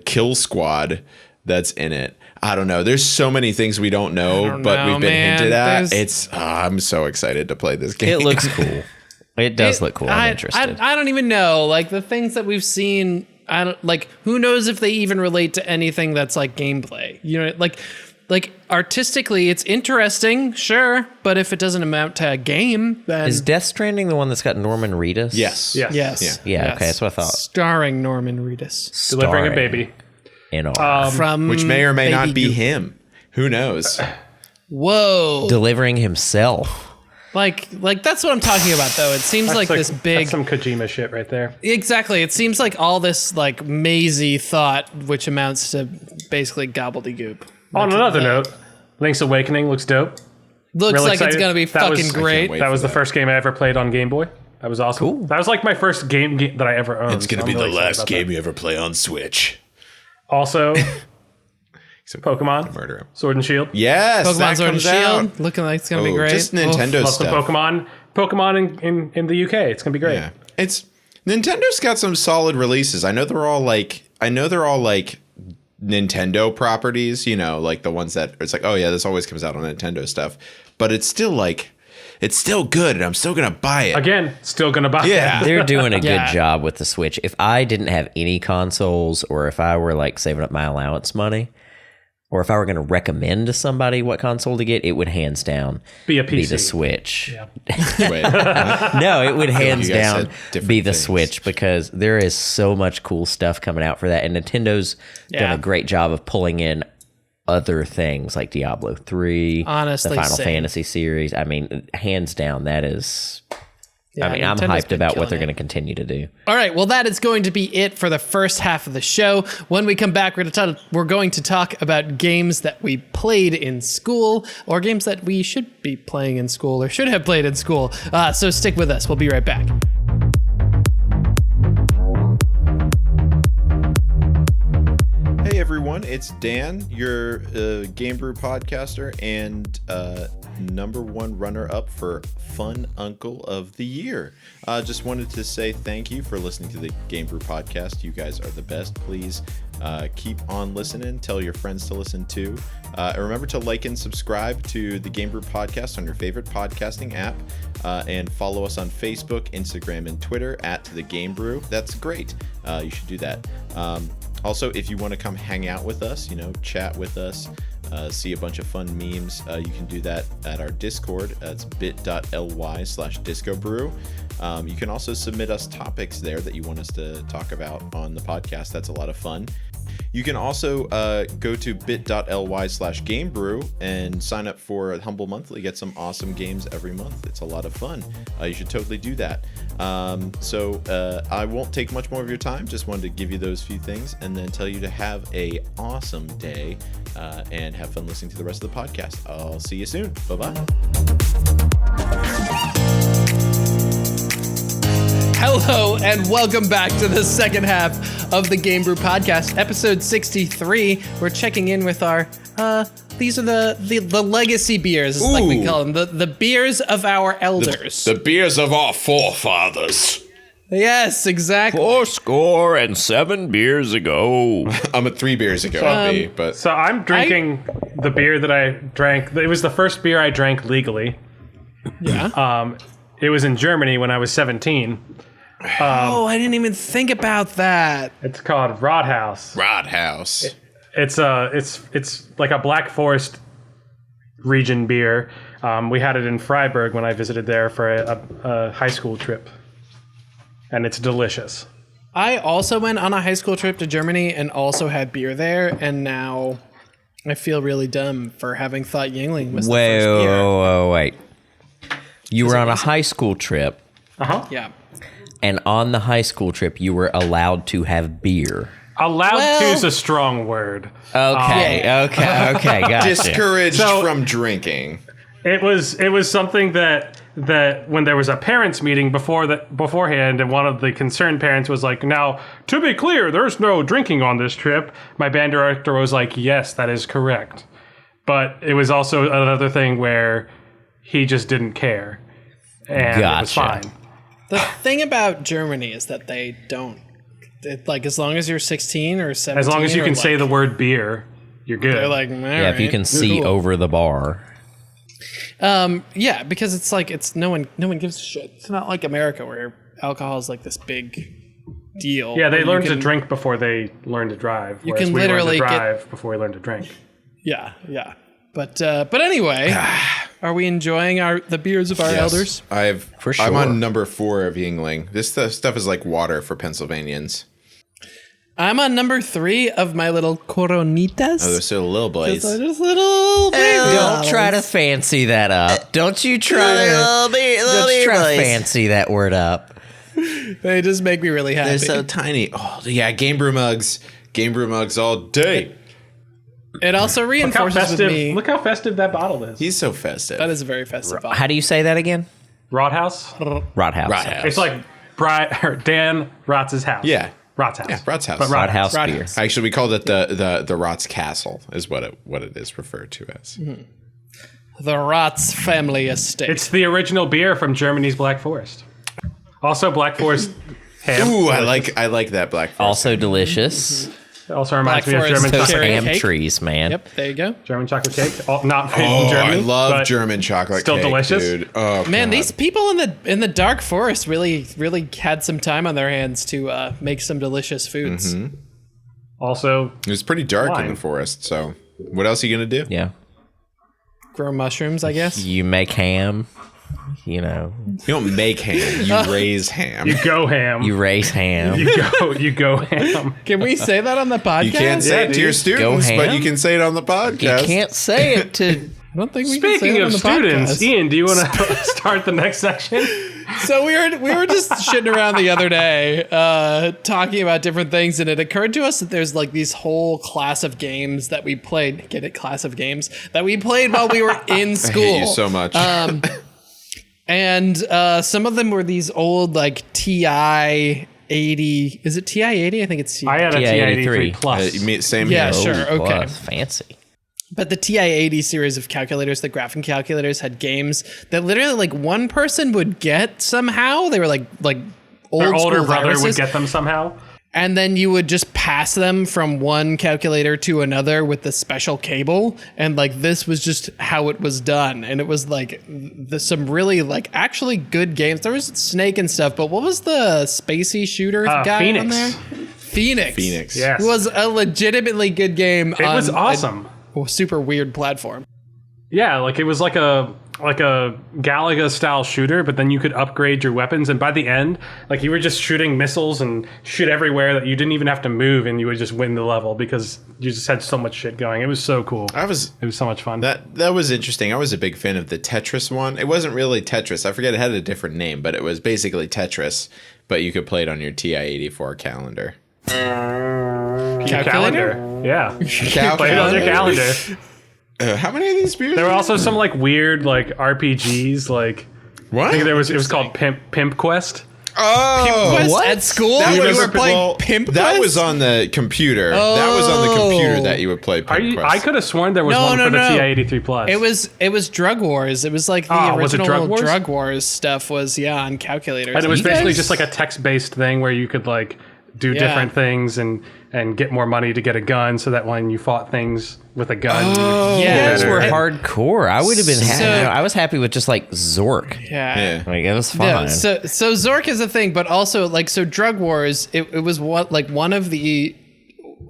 kill squad that's in it. I don't know. There's so many things we don't know, but we've been hinted at. I'm so excited to play this game. It looks cool. It does look cool. I'm interested. I don't even know. Like the things that we've seen, I don't like. Who knows if they even relate to anything that's like gameplay? You know, like artistically, it's interesting, sure, but if it doesn't amount to a game, then is Death Stranding the one that's got Norman Reedus? Yes. Yeah. Okay, that's what I thought. Starring Norman Reedus, delivering a baby. From which may or may not be him. Who knows? Whoa! Delivering himself. Like that's what I'm talking about, though. It seems like this big that's some Kojima shit right there. Exactly. It seems like all this like mazy thought, which amounts to basically gobbledygook. On another note, Link's Awakening looks dope. Looks really like excited. It's gonna be fucking great. That was the first game I ever played on Game Boy. That was awesome. Cool. That was like my first game that I ever owned. It's gonna be the last game you ever play on Switch. Also, Pokemon, murder him. Sword and Shield. Yes, Pokemon Sword and Shield. Looking like it's gonna be great. Just Nintendo love stuff. Some Pokemon in the UK. It's gonna be great. Yeah, Nintendo's got some solid releases. I know they're all like Nintendo properties. You know, like the ones that it's like, oh yeah, this always comes out on Nintendo stuff. But it's still like. It's still good, and I'm still gonna buy it. Again, still gonna buy it. They're doing a good job with the Switch. If I didn't have any consoles, or if I were like saving up my allowance money, or if I were gonna recommend to somebody what console to get, it would hands down be the Switch. Yeah. No, it would hands down be the things. Switch, because there is so much cool stuff coming out for that, and Nintendo's done a great job of pulling in other things like Diablo 3, honestly, the Final Fantasy series. I mean, hands down, that is. I'm hyped about what they're going to continue to do. All right, well, that is going to be it for the first half of the show. When we come back, we're going to talk about games that we played in school, or games that we should be playing in school or should have played in school. So stick with us. We'll be right back. Hey everyone, it's Dan, your GameBrew podcaster and #1 runner-up for Fun Uncle of the Year. Just wanted to say thank you for listening to the GameBrew podcast. You guys are the best. Please keep on listening. Tell your friends to listen too. And remember to like and subscribe to the GameBrew podcast on your favorite podcasting app. And follow us on Facebook, Instagram, and Twitter at the GameBrew. That's great. You should do that. Also, if you want to come hang out with us, chat with us, see a bunch of fun memes, you can do that at our Discord. It's bit.ly/discobrew. You can also submit us topics there that you want us to talk about on the podcast. That's a lot of fun. You can also go to bit.ly/GameBrew and sign up for a Humble Monthly. Get some awesome games every month. It's a lot of fun. You should totally do that. So I won't take much more of your time. Just wanted to give you those few things and then tell you to have a awesome day and have fun listening to the rest of the podcast. I'll see you soon. Bye-bye. Hello and welcome back to the second half of the GameBrew podcast, episode 63. We're checking in with our these are the legacy beers, like we call them, the beers of our elders, the beers of our forefathers. Yes, exactly. 407 beers ago. I'm at 3 beers ago, but So I'm drinking the beer that I drank. It was the first beer I drank legally. Yeah. It was in Germany when I was 17. I didn't even think about that. It's called Rathaus. Rathaus. It's like a Black Forest region beer. We had it in Freiburg when I visited there for a high school trip, and it's delicious. I also went on a high school trip to Germany and also had beer there, and now I feel really dumb for having thought Yuengling was the first beer. Wait. You were on a high school trip, Yeah. and on the high school trip, you were allowed to have beer. Allowed to is a strong word. Okay, gotcha. Discouraged So- from drinking. It was something that when there was a parents meeting beforehand, and one of the concerned parents was like, "Now, to be clear, there's no drinking on this trip." My band director was like, "Yes, that is correct," but it was also another thing where he just didn't care, and it was fine. The thing about Germany is that they don't. Like, as long as you're 16 or 17. As long as you or can like, say the word beer, you're good. They're like, Yeah, if you can see over the bar. Yeah, because it's like, it's no one gives a shit. It's not like America where alcohol is like this big deal. Yeah, they where learned you to can- drink before they learned to drive. You whereas can we literally learned to get- drive before we learned to drink. Yeah. But anyway, are we enjoying the beers of our elders? For sure. I'm on number 4 of Yuengling. This stuff is like water for Pennsylvanians. I'm on number 3 of my little Coronitas. Oh, they're still little boys. So just little baby Don't dolls. try to fancy that up. Don't you try to fancy that word up. They just make me really happy. They're so tiny. Oh, yeah, GameBrew mugs. GameBrew mugs all day. It also Look how reinforces with me. Look how festive that bottle is. He's so festive. That is a very festive bottle. How do you say that again? Rathaus. Rothaus. It's like Dan Rotz's house. Yeah. Rot's house. Yeah, Rot's house. But Rothaus Rothaus. beer. Actually, we called it the Rot's Castle is what it is referred to as. The Rotz family estate. It's the original beer from Germany's Black Forest. Also, Black Forest ham. Ooh, I like that Black Forest. Also delicious. It also reminds Black me of Forest German toast chocolate, Carrot Ham cake? trees, man. Yep, there you go. German chocolate cake. Not made in Oh, Germany. I love but German chocolate still cake, delicious. dude. Oh, Man, God. these people in the dark forest really had some time on their hands to make some delicious foods. Also, It was pretty dark in Wine. the forest, so what else are you going to do? Yeah. Grow mushrooms, I guess. You make ham. You know, You don't make ham, you raise ham. you go ham. you raise ham. You go ham. Can we say that on the podcast? You can't say it to your dude. students, Go but ham? you can say it on the You podcast. can't say it to. I don't think we can say Speaking it of on the students, podcast. Ian, do you want to start the next section? So we were just shitting around the other day, talking about different things, and it occurred to us that there's like these whole class of games that we played. Get it? Class of games that we played while we were in school. I hate you so much. And some of them were these old like TI 80. Is it TI 80? I think it's TI. I had a TI-83 TI-83 plus. You mean same Yeah, here. sure. Okay. Plus, fancy. But the TI 80 series of calculators, the graphing calculators, had games that literally like one person would get somehow. They were like old Their older school brother viruses. would get them somehow. And then you would just pass them from one calculator to another with the special cable. And like this was just how it was done. And it was like some really like actually good games. There was Snake and stuff, but what was the spacey shooter guy Phoenix. on there? Phoenix. Yes. It was a legitimately good game. It was awesome. A super weird platform. Yeah, like it was like a like a Galaga style shooter, but then you could upgrade your weapons, and by the end, like you were just shooting missiles and shit everywhere that you didn't even have to move, and you would just win the level because you just had so much shit going. It was so cool. It was so much fun. That was interesting. I was a big fan of the Tetris one. It wasn't really Tetris. I forget, it had a different name, but it was basically Tetris, but you could play it on your TI-84 calendar. Calculator? Yeah. Play it on your calendar. How many of these beers? There were also some like weird like RPGs, like what? I think it was called Pimp Quest. Oh, Pimp Quest at school? You were playing Pimp Quest? That was on the computer. That was on the computer that you would play Pimp Quest. I could have sworn there was one for the TI-83 Plus. It was Drug Wars. It was like the original Drug Wars stuff was on calculators. And it was basically just like a text-based thing where you could like do different things and get more money to get a gun, so that when you fought things with a gun, those were hardcore. I would have been happy. I was happy with just like Zork. Yeah. Like it was fun. Yeah, so Zork is a thing, but also like Drug Wars, it was one of the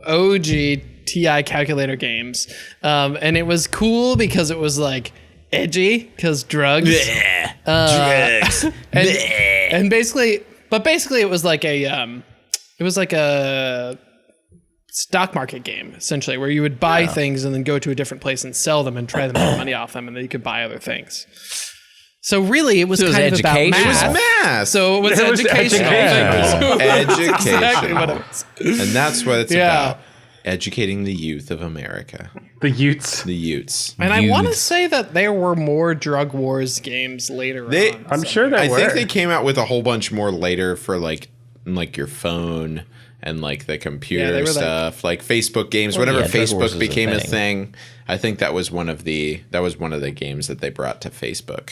OG TI calculator games. And it was cool because it was like edgy because drugs. Drugs. And basically it was like a stock market game, essentially, where you would buy things and then go to a different place and sell them and try to make money off them, and then you could buy other things. So really, it was kind of about math. It was math. So it was educational. Education. Exactly what it was. And that's what it's about. Educating the youth of America. The Utes. And I want to say that there were more Drug Wars games later on. I'm sure there were. I think they came out with a whole bunch more later for like your phone and like the computer stuff, like Facebook games. Whenever Facebook became a thing, I think that was one of the games that they brought to Facebook.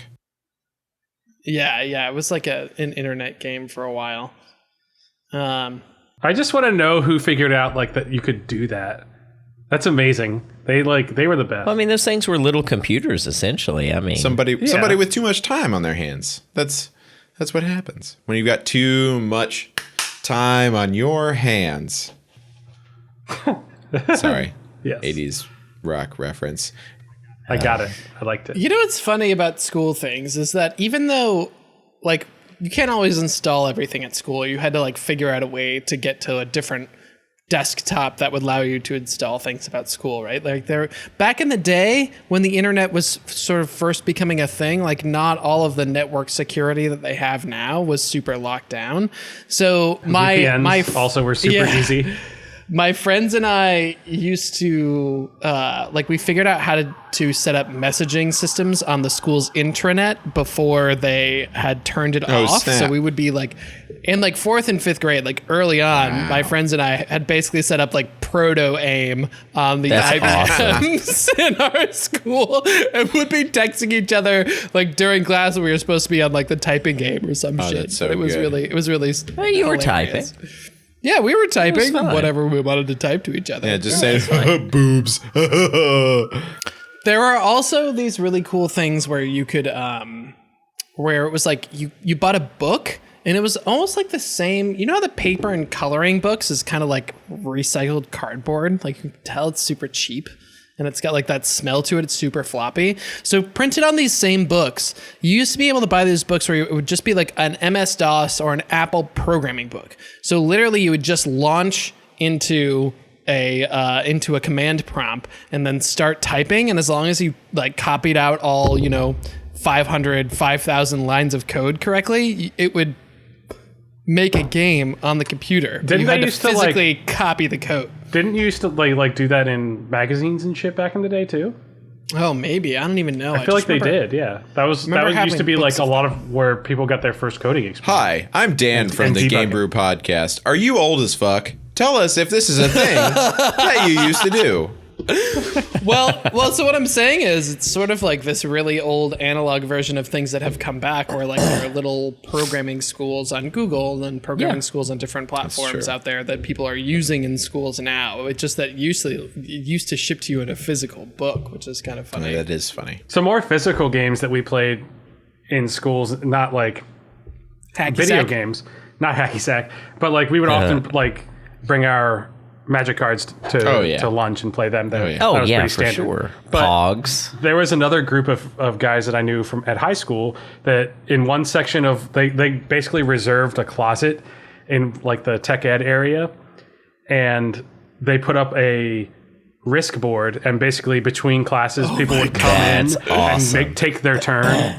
Yeah, it was like an internet game for a while. I just want to know who figured out like that you could do that. That's amazing. They were the best. Well, I mean, those things were little computers essentially. I mean, somebody with too much time on their hands. That's what happens when you've got too much time on your hands. Sorry. Yes. 80s rock reference. I got it. I liked it. You know what's funny about school things is that even though like you can't always install everything at school, you had to like figure out a way to get to a different desktop that would allow you to install things about school, right? Like back in the day when the internet was sort of first becoming a thing, like not all of the network security that they have now was super locked down. So my also were super easy. My friends and I used to we figured out how to set up messaging systems on the school's intranet before they had turned it off. Snap. So we would be like in like 4th and 5th grade, like early on, my friends and I had basically set up like proto aim on the IBMs in our school and would be texting each other like during class when we were supposed to be on like the typing game or some shit. That's so but it was really well, you were typing. Yeah, we were typing whatever we wanted to type to each other. Yeah, just say boobs. There are also these really cool things where you could, where it was like you bought a book and it was almost like the same. You know how the paper and coloring books is kind of like recycled cardboard? Like you can tell it's super cheap. And it's got like that smell to it. It's super floppy. So printed on these same books, you used to be able to buy these books where it would just be like an MS-DOS or an Apple programming book. So literally you would just launch into a command prompt and then start typing. And as long as you like copied out all, 5,000 lines of code correctly, it would make a game on the computer. You had to physically copy the code. Didn't you used to like do that in magazines and shit back in the day too? Oh, maybe. I don't even know. I feel like they did. Yeah, that used to be like a lot of where people got their first coding experience. Hi, I'm Dan from the GameBrew podcast. Are you old as fuck? Tell us if this is a thing that you used to do. Well, so what I'm saying is it's sort of like this really old analog version of things that have come back where like there are little programming schools on Google and programming schools on different platforms out there that people are using in schools now. It's just that it used to ship to you in a physical book, which is kind of funny. Yeah, that is funny. So more physical games that we played in schools, not like video games, not hacky sack, but like we would often like bring our Magic cards to lunch and play them. That was pretty for standard. sure. But Pogs. there was another group of guys that I knew at high school that in one section of they basically reserved a closet in like the tech ed area, and they put up a risk board, and basically between classes people would come in and take their turn.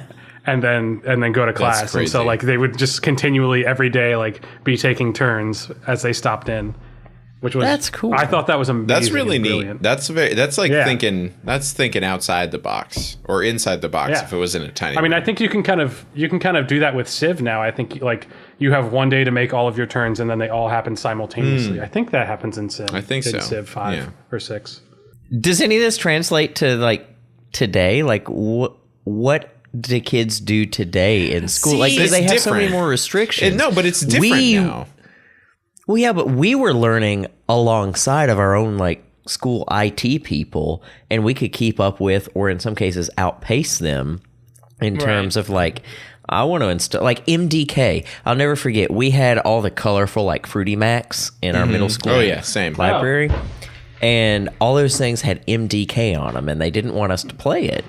And then go to class. And so like they would just continually every day like be taking turns as they stopped in. That's cool. I thought that was amazing. That's really neat. That's thinking outside the box or inside the box if it was in a tiny room. I think you can kind of do that with Civ now. I think like you have one day to make all of your turns and then they all happen simultaneously. I think that happens in Civ. I think so. Civ 5 or 6. Does any of this translate to like today? Like what do kids do today in school? Like, do they have so many more restrictions? No, but it's different now. Well, yeah, but we were learning alongside of our own like school IT people, and we could keep up with, or in some cases outpace them in terms of like, I want to install like MDK. I'll never forget. We had all the colorful like Fruity Macs in our middle school. Same library, and all those things had MDK on them, and they didn't want us to play it,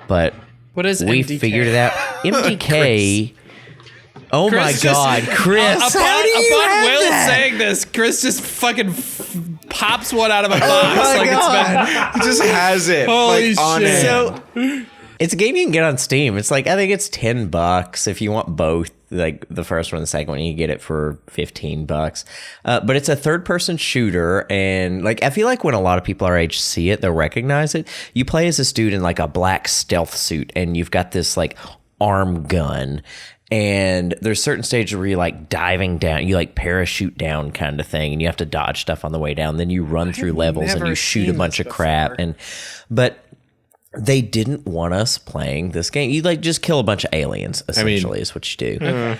but what is we MDK? figured it out. MDK. Oh Chris my God, Chris! Upon Will saying this, Chris just fucking pops one out of a box. He just has it. Holy on shit! So it's a game you can get on Steam. It's like I think it's $10 if you want both. Like the first one and the second one, you get it for $15. But it's a third-person shooter, and like I feel like when a lot of people our age see it, they'll recognize it. You play as this dude in like a black stealth suit, and you've got this like arm gun. And there's certain stages where you're like diving down, you like parachute down kind of thing, and you have to dodge stuff on the way down. Then you run through levels and you shoot a bunch of crap. But they didn't want us playing this game. You like just kill a bunch of aliens, essentially, is what you do.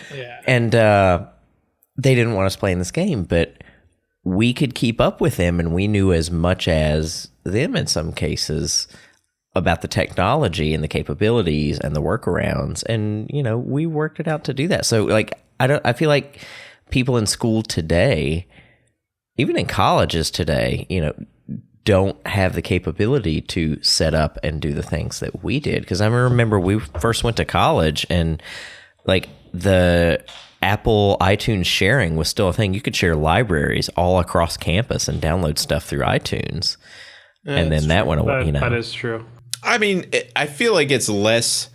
And they didn't want us playing this game, but we could keep up with them, and we knew as much as them in some cases about the technology and the capabilities and the workarounds, and you know, we worked it out to do that. So like I feel like people in school today, even in colleges today, you know, don't have the capability to set up and do the things that we did. Because I remember we first went to college, and like the Apple iTunes sharing was still a thing. You could share libraries all across campus and download stuff through iTunes. And then that went away. That is true. I mean, I feel like it's less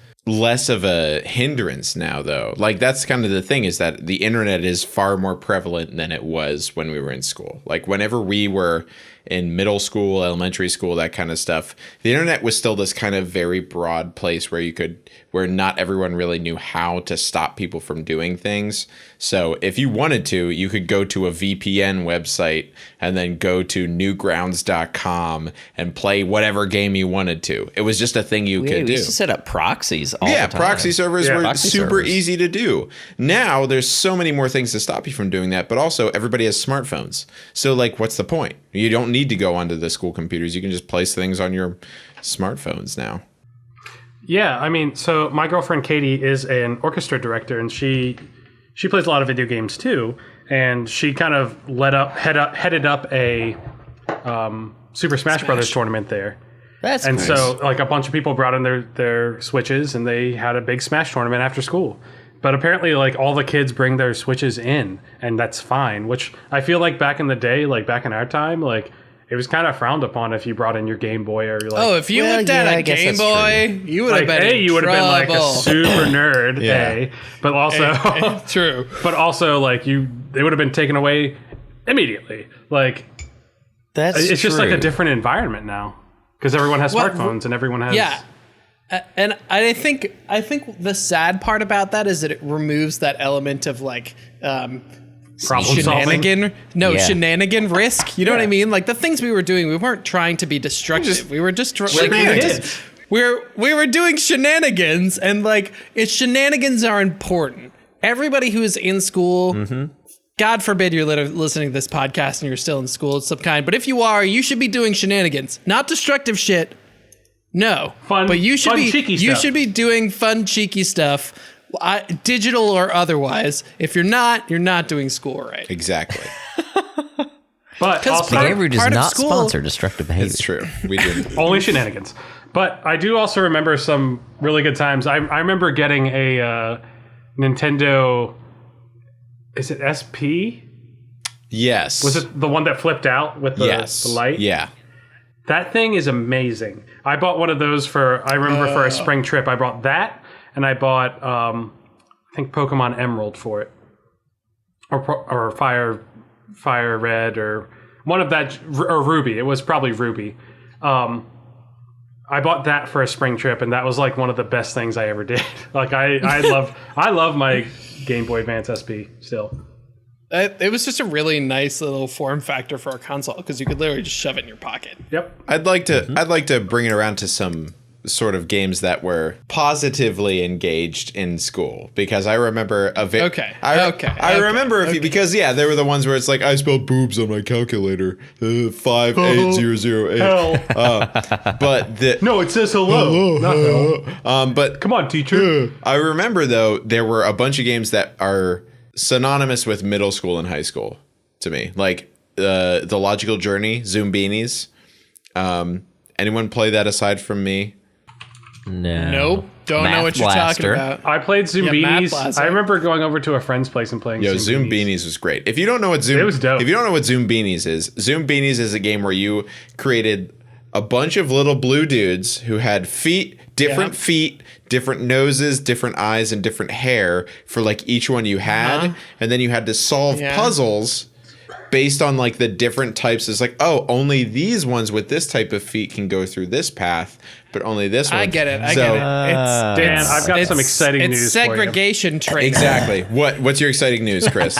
of a hindrance now, though. Like, that's kind of the thing, is that the internet is far more prevalent than it was when we were in school. Like, whenever we were in middle school, elementary school, that kind of stuff, the internet was still this kind of very broad place where not everyone really knew how to stop people from doing things. So if you wanted to, you could go to a VPN website and then go to newgrounds.com and play whatever game you wanted to. It was just a thing you could do. We used to set up proxies all the time. Proxy servers were super easy to do. Now there's so many more things to stop you from doing that, but also everybody has smartphones. So like, what's the point? You don't need to go onto the school computers. You can just place things on your smartphones now. Yeah, I mean, so my girlfriend Katie is an orchestra director, and she plays a lot of video games too. And she kind of headed up a Super Smash Brothers tournament there. That's and nice. So like a bunch of people brought in their Switches, and they had a big Smash tournament after school. But apparently, like, all the kids bring their Switches in, and that's fine. Which I feel like back in the day, like back in our time, like it was kind of frowned upon if you brought in your Game Boy or like. Oh, if you looked at a Game Boy, you would have been in you would have been like a super nerd. Yeah. But also true. But also, like they would have been taken away immediately. Like it's just like a different environment now because everyone has smartphones and everyone has. Yeah. And I think the sad part about that is that it removes that element of like shenanigan risk. You know what I mean? Like the things we were doing, we weren't trying to be destructive. We were just we were doing shenanigans, and like shenanigans are important. Everybody who is in school, God forbid you're listening to this podcast and you're still in school of some kind, but if you are, you should be doing shenanigans, not destructive shit. No, but you should be doing fun, cheeky stuff, digital or otherwise. If you're not doing school right. Exactly. But also, GameBrew does part of not school- sponsor destructive behavior. It's true. We didn't. only shenanigans. But I do also remember some really good times. I remember getting a Nintendo. Is it SP? Yes. Was it the one that flipped out with the light? Yeah. That thing is amazing. I bought one of those for a spring trip. I bought that, and I bought I think Pokemon Emerald for it, or Fire Red, or one of that, or Ruby. It was probably Ruby. I bought that for a spring trip, and that was like one of the best things I ever did. Like I love my Game Boy Advance SP still. It was just a really nice little form factor for a console because you could literally just shove it in your pocket. Yep. I'd like to bring it around to some sort of games that were positively engaged in school, because I remember I remember a few, because there were the ones where it's like, I spelled boobs on my calculator 58008. But no, it says hello. Not hello. But come on, teacher. I remember though there were a bunch of games that are synonymous with middle school and high school to me, like the Logical Journey, Zoom Beanies. Anyone play that aside from me? No. Nope. Don't know what you're talking about. I played Zoom Beanies. I remember going over to a friend's place and playing Zoom Beanies was great. If you don't know what Zoom Beanies is a game where you created a bunch of little blue dudes who had different feet, different noses, different eyes, and different hair for like each one you had. And then you had to solve puzzles based on like the different types. It's like, oh, only these ones with this type of feet can go through this path, but only this one. I get it. Dan, I've got some exciting news It's segregation training. Exactly. What's your exciting news, Chris?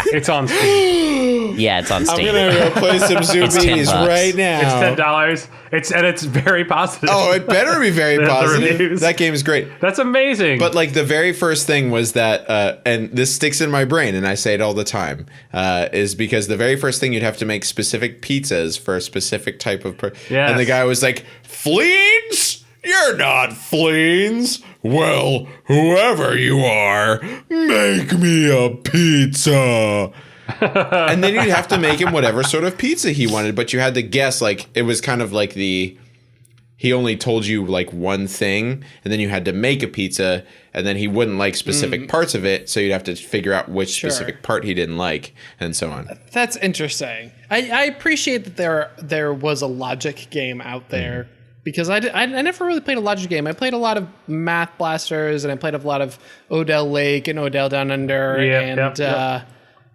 It's on Steam. Yeah, it's on Steam. I'm gonna go play some Zoom Beanies right now. It's $10. It's very positive. Oh, it better be very positive. That game is great. That's amazing. But like the very first thing was that, and this sticks in my brain, and I say it all the time, is because the very first thing you'd have to make specific pizzas for a specific type of Yes. And the guy was like, "Fleens? You're not Fleens. Well, whoever you are, make me a pizza." And then you'd have to make him whatever sort of pizza he wanted, but you had to guess, like, it was kind of like he only told you like one thing, and then you had to make a pizza, and then he wouldn't like specific parts of it, so you'd have to figure out which specific part he didn't like, and so on. That's interesting. I appreciate that there was a logic game out there, because I never really played a logic game. I played a lot of Math Blasters, and I played a lot of Odell Lake and Odell Down Under,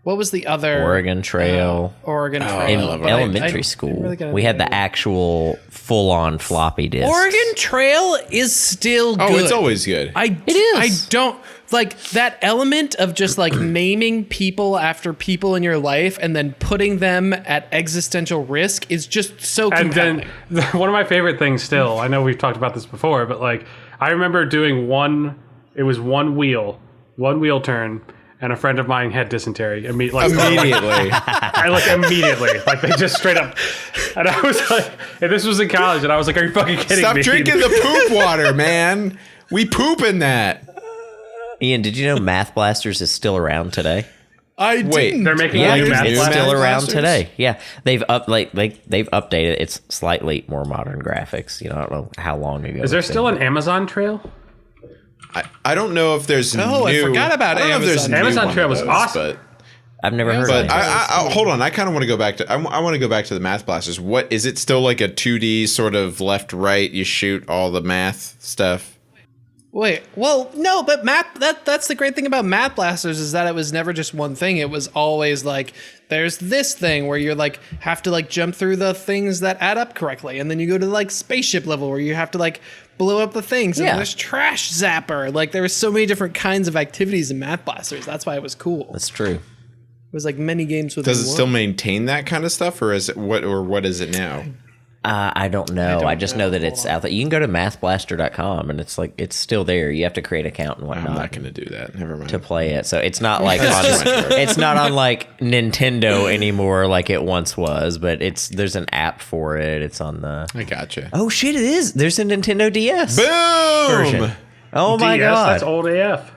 what was the other? Oregon Trail. Oregon Trail. In elementary school, we had the actual full-on floppy disk. Oregon Trail is still good. Oh, it's always good. It is. I don't like that element of just like naming people after people in your life and then putting them at existential risk is just so compelling. And then one of my favorite things still, I know we've talked about this before, but like I remember doing one wheel turn, and a friend of mine had dysentery immediately. Immediately. Like they just straight up. And I was like, and this was in college, and I was like, are you fucking kidding me? Stop drinking the poop water, man. We poop in that. Ian, did you know Math Blasters is still around today? I didn't. They're making Yeah, new Math it's Blasters? still around today. Yeah, they've they've updated. It's slightly more modern graphics. I don't know how long ago. Is there still an Amazon Trail? I don't know if there's I forgot about Amazon. Amazon Trail was awesome. But I've never heard of But it. I hold on. I kind of want to go back to. I want to go back to the Math Blasters. What is it? Still like a 2D sort of left right? You shoot all the math stuff. Wait, well, no, but that's the great thing about Math Blasters is that it was never just one thing. It was always like, there's this thing where you're like, have to like jump through the things that add up correctly. And then you go to like spaceship level where you have to like blow up the things. And there's trash zapper. Like there were so many different kinds of activities in Math Blasters. That's why it was cool. That's true. It was like many games with. Does it still maintain that kind of stuff, or is it what is it now? I don't know. I just know that it's out there. You can go to mathblaster.com and it's like it's still there. You have to create an account and whatnot. I'm not going to do that. Never mind. To play it. So it's not like it's not on like Nintendo anymore like it once was, but there's an app for it. It's on the I gotcha. Oh shit, it is. There's a Nintendo DS Boom! version. Oh my DS, god. that's old AF.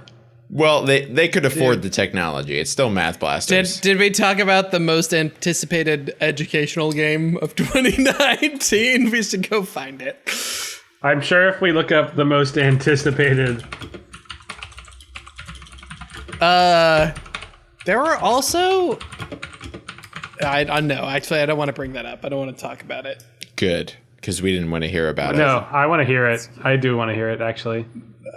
Well, they could afford the technology. It's still Math Blasters. Did we talk about the most anticipated educational game of 2019? We should go find it. I'm sure if we look up the most anticipated. There were also. I know. Actually, I don't want to bring that up. I don't want to talk about it. Good, because we didn't want to hear about it. No, I want to hear it. I do want to hear it, actually.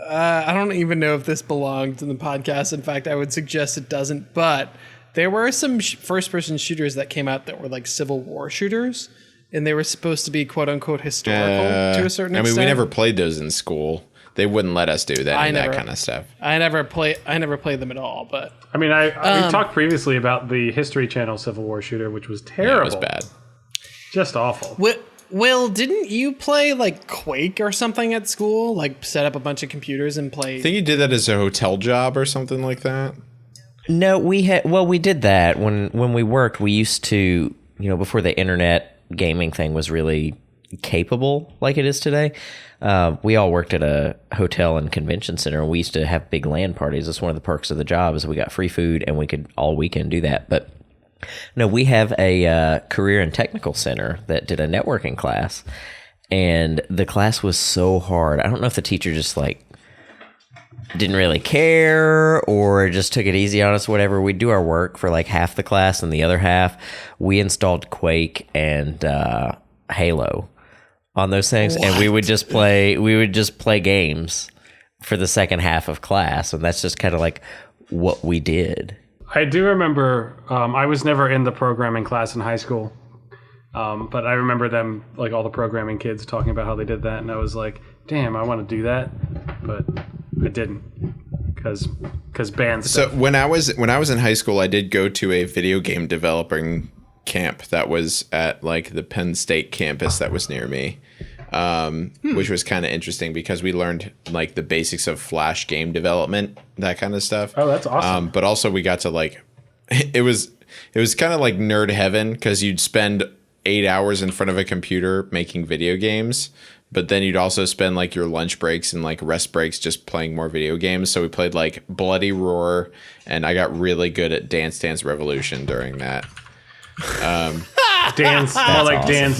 I don't even know if this belonged in the podcast. In fact, I would suggest it doesn't. But there were some first-person shooters that came out that were like Civil War shooters, and they were supposed to be "quote-unquote" historical to a certain extent. We never played those in school. They wouldn't let us do that kind of stuff. I never played them at all. But I mean, we talked previously about the History Channel Civil War shooter, which was terrible. Yeah, it was bad. Just awful. Will, didn't you play like Quake or something at school? Like set up a bunch of computers and play? I think you did that as a hotel job or something like that. No, we did that when we worked. We used to, before the internet gaming thing was really capable like it is today. We all worked at a hotel and convention center, and we used to have big LAN parties. That's one of the perks of the job is we got free food and we could all weekend do that. But no, we have a career and technical center that did a networking class, and the class was so hard. I don't know if the teacher just like didn't really care or just took it easy on us, whatever. We'd do our work for like half the class, and the other half we installed Quake and Halo on those things. What? And we would just play games for the second half of class, and that's just kind of like what we did. I do remember, I was never in the programming class in high school, but I remember them, like all the programming kids talking about how they did that, and I was like, damn, I want to do that, but I didn't, because band stuff. So when I was in high school, I did go to a video game developing camp that was at like the Penn State campus that was near me, which was kind of interesting because we learned like the basics of Flash game development, that kind of stuff. Oh, that's awesome. But also we got to like, it was kind of like nerd heaven because you'd spend 8 hours in front of a computer making video games, but then you'd also spend like your lunch breaks and like rest breaks just playing more video games. So we played like Bloody Roar, and I got really good at Dance Dance Revolution during that. Dan's Revolution.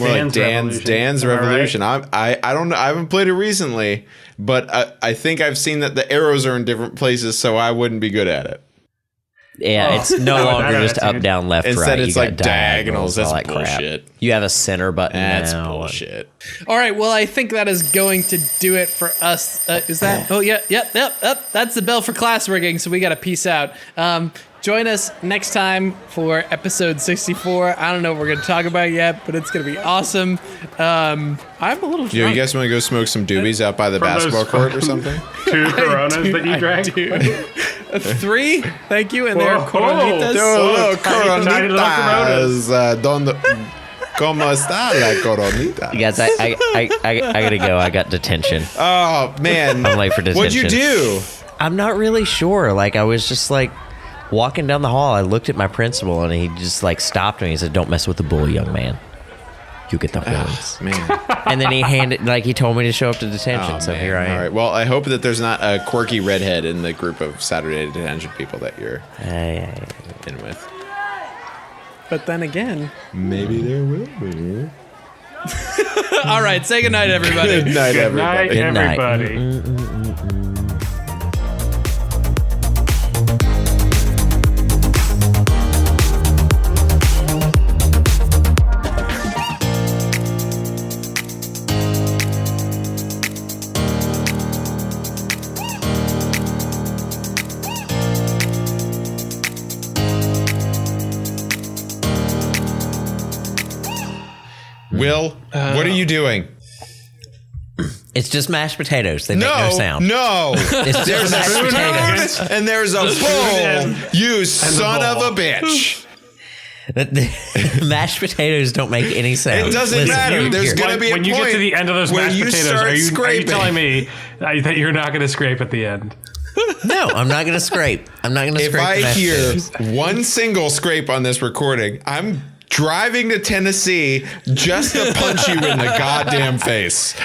Right. I don't know. I haven't played it recently, but I think I've seen that the arrows are in different places, so I wouldn't be good at it. Yeah, it's no longer just up, down, left, Instead, right. it's like diagonals. That's that bullshit. Crap. You have a center button That's now. bullshit. All right, well, I think that is going to do it for us. Is that? Oh, yep. That's the bell for class rigging, so we got to peace out. Join us next time for episode 64. I don't know what we're going to talk about yet, but it's going to be awesome. I'm a little drunk. Yo, you guys want to go smoke some doobies out by the basketball court or something? 2 Coronas that you drank? 3, thank you, and they're Coronitas. Coronitas. ¿Cómo está la Coronita? You guys, I gotta go. I got detention. Oh, man. I'm late for detention. What'd you do? I'm not really sure. Like, I was just like walking down the hall. I looked at my principal, and he just like stopped me. He said, "Don't mess with the bully, young man. You get the horns." Man. And then he told me to show up to detention. So here I am. All right. Well, I hope that there's not a quirky redhead in the group of Saturday detention people that you're in with. But then again, maybe there will be. All right, say goodnight, everybody. Good night, everybody. Good night, everybody. Will, what are you doing? It's just mashed potatoes. They make no sound. No, it's just mashed potatoes. And there's a bowl. You son of a bitch. Mashed potatoes don't make any sound. It doesn't matter. There's going to be a when point you get to the end of those mashed potatoes, are you telling me that you're not going to scrape at the end? No, I'm not going to scrape. I'm not going to scrape. If I hear one single scrape on this recording, I'm driving to Tennessee just to punch you in the goddamn face.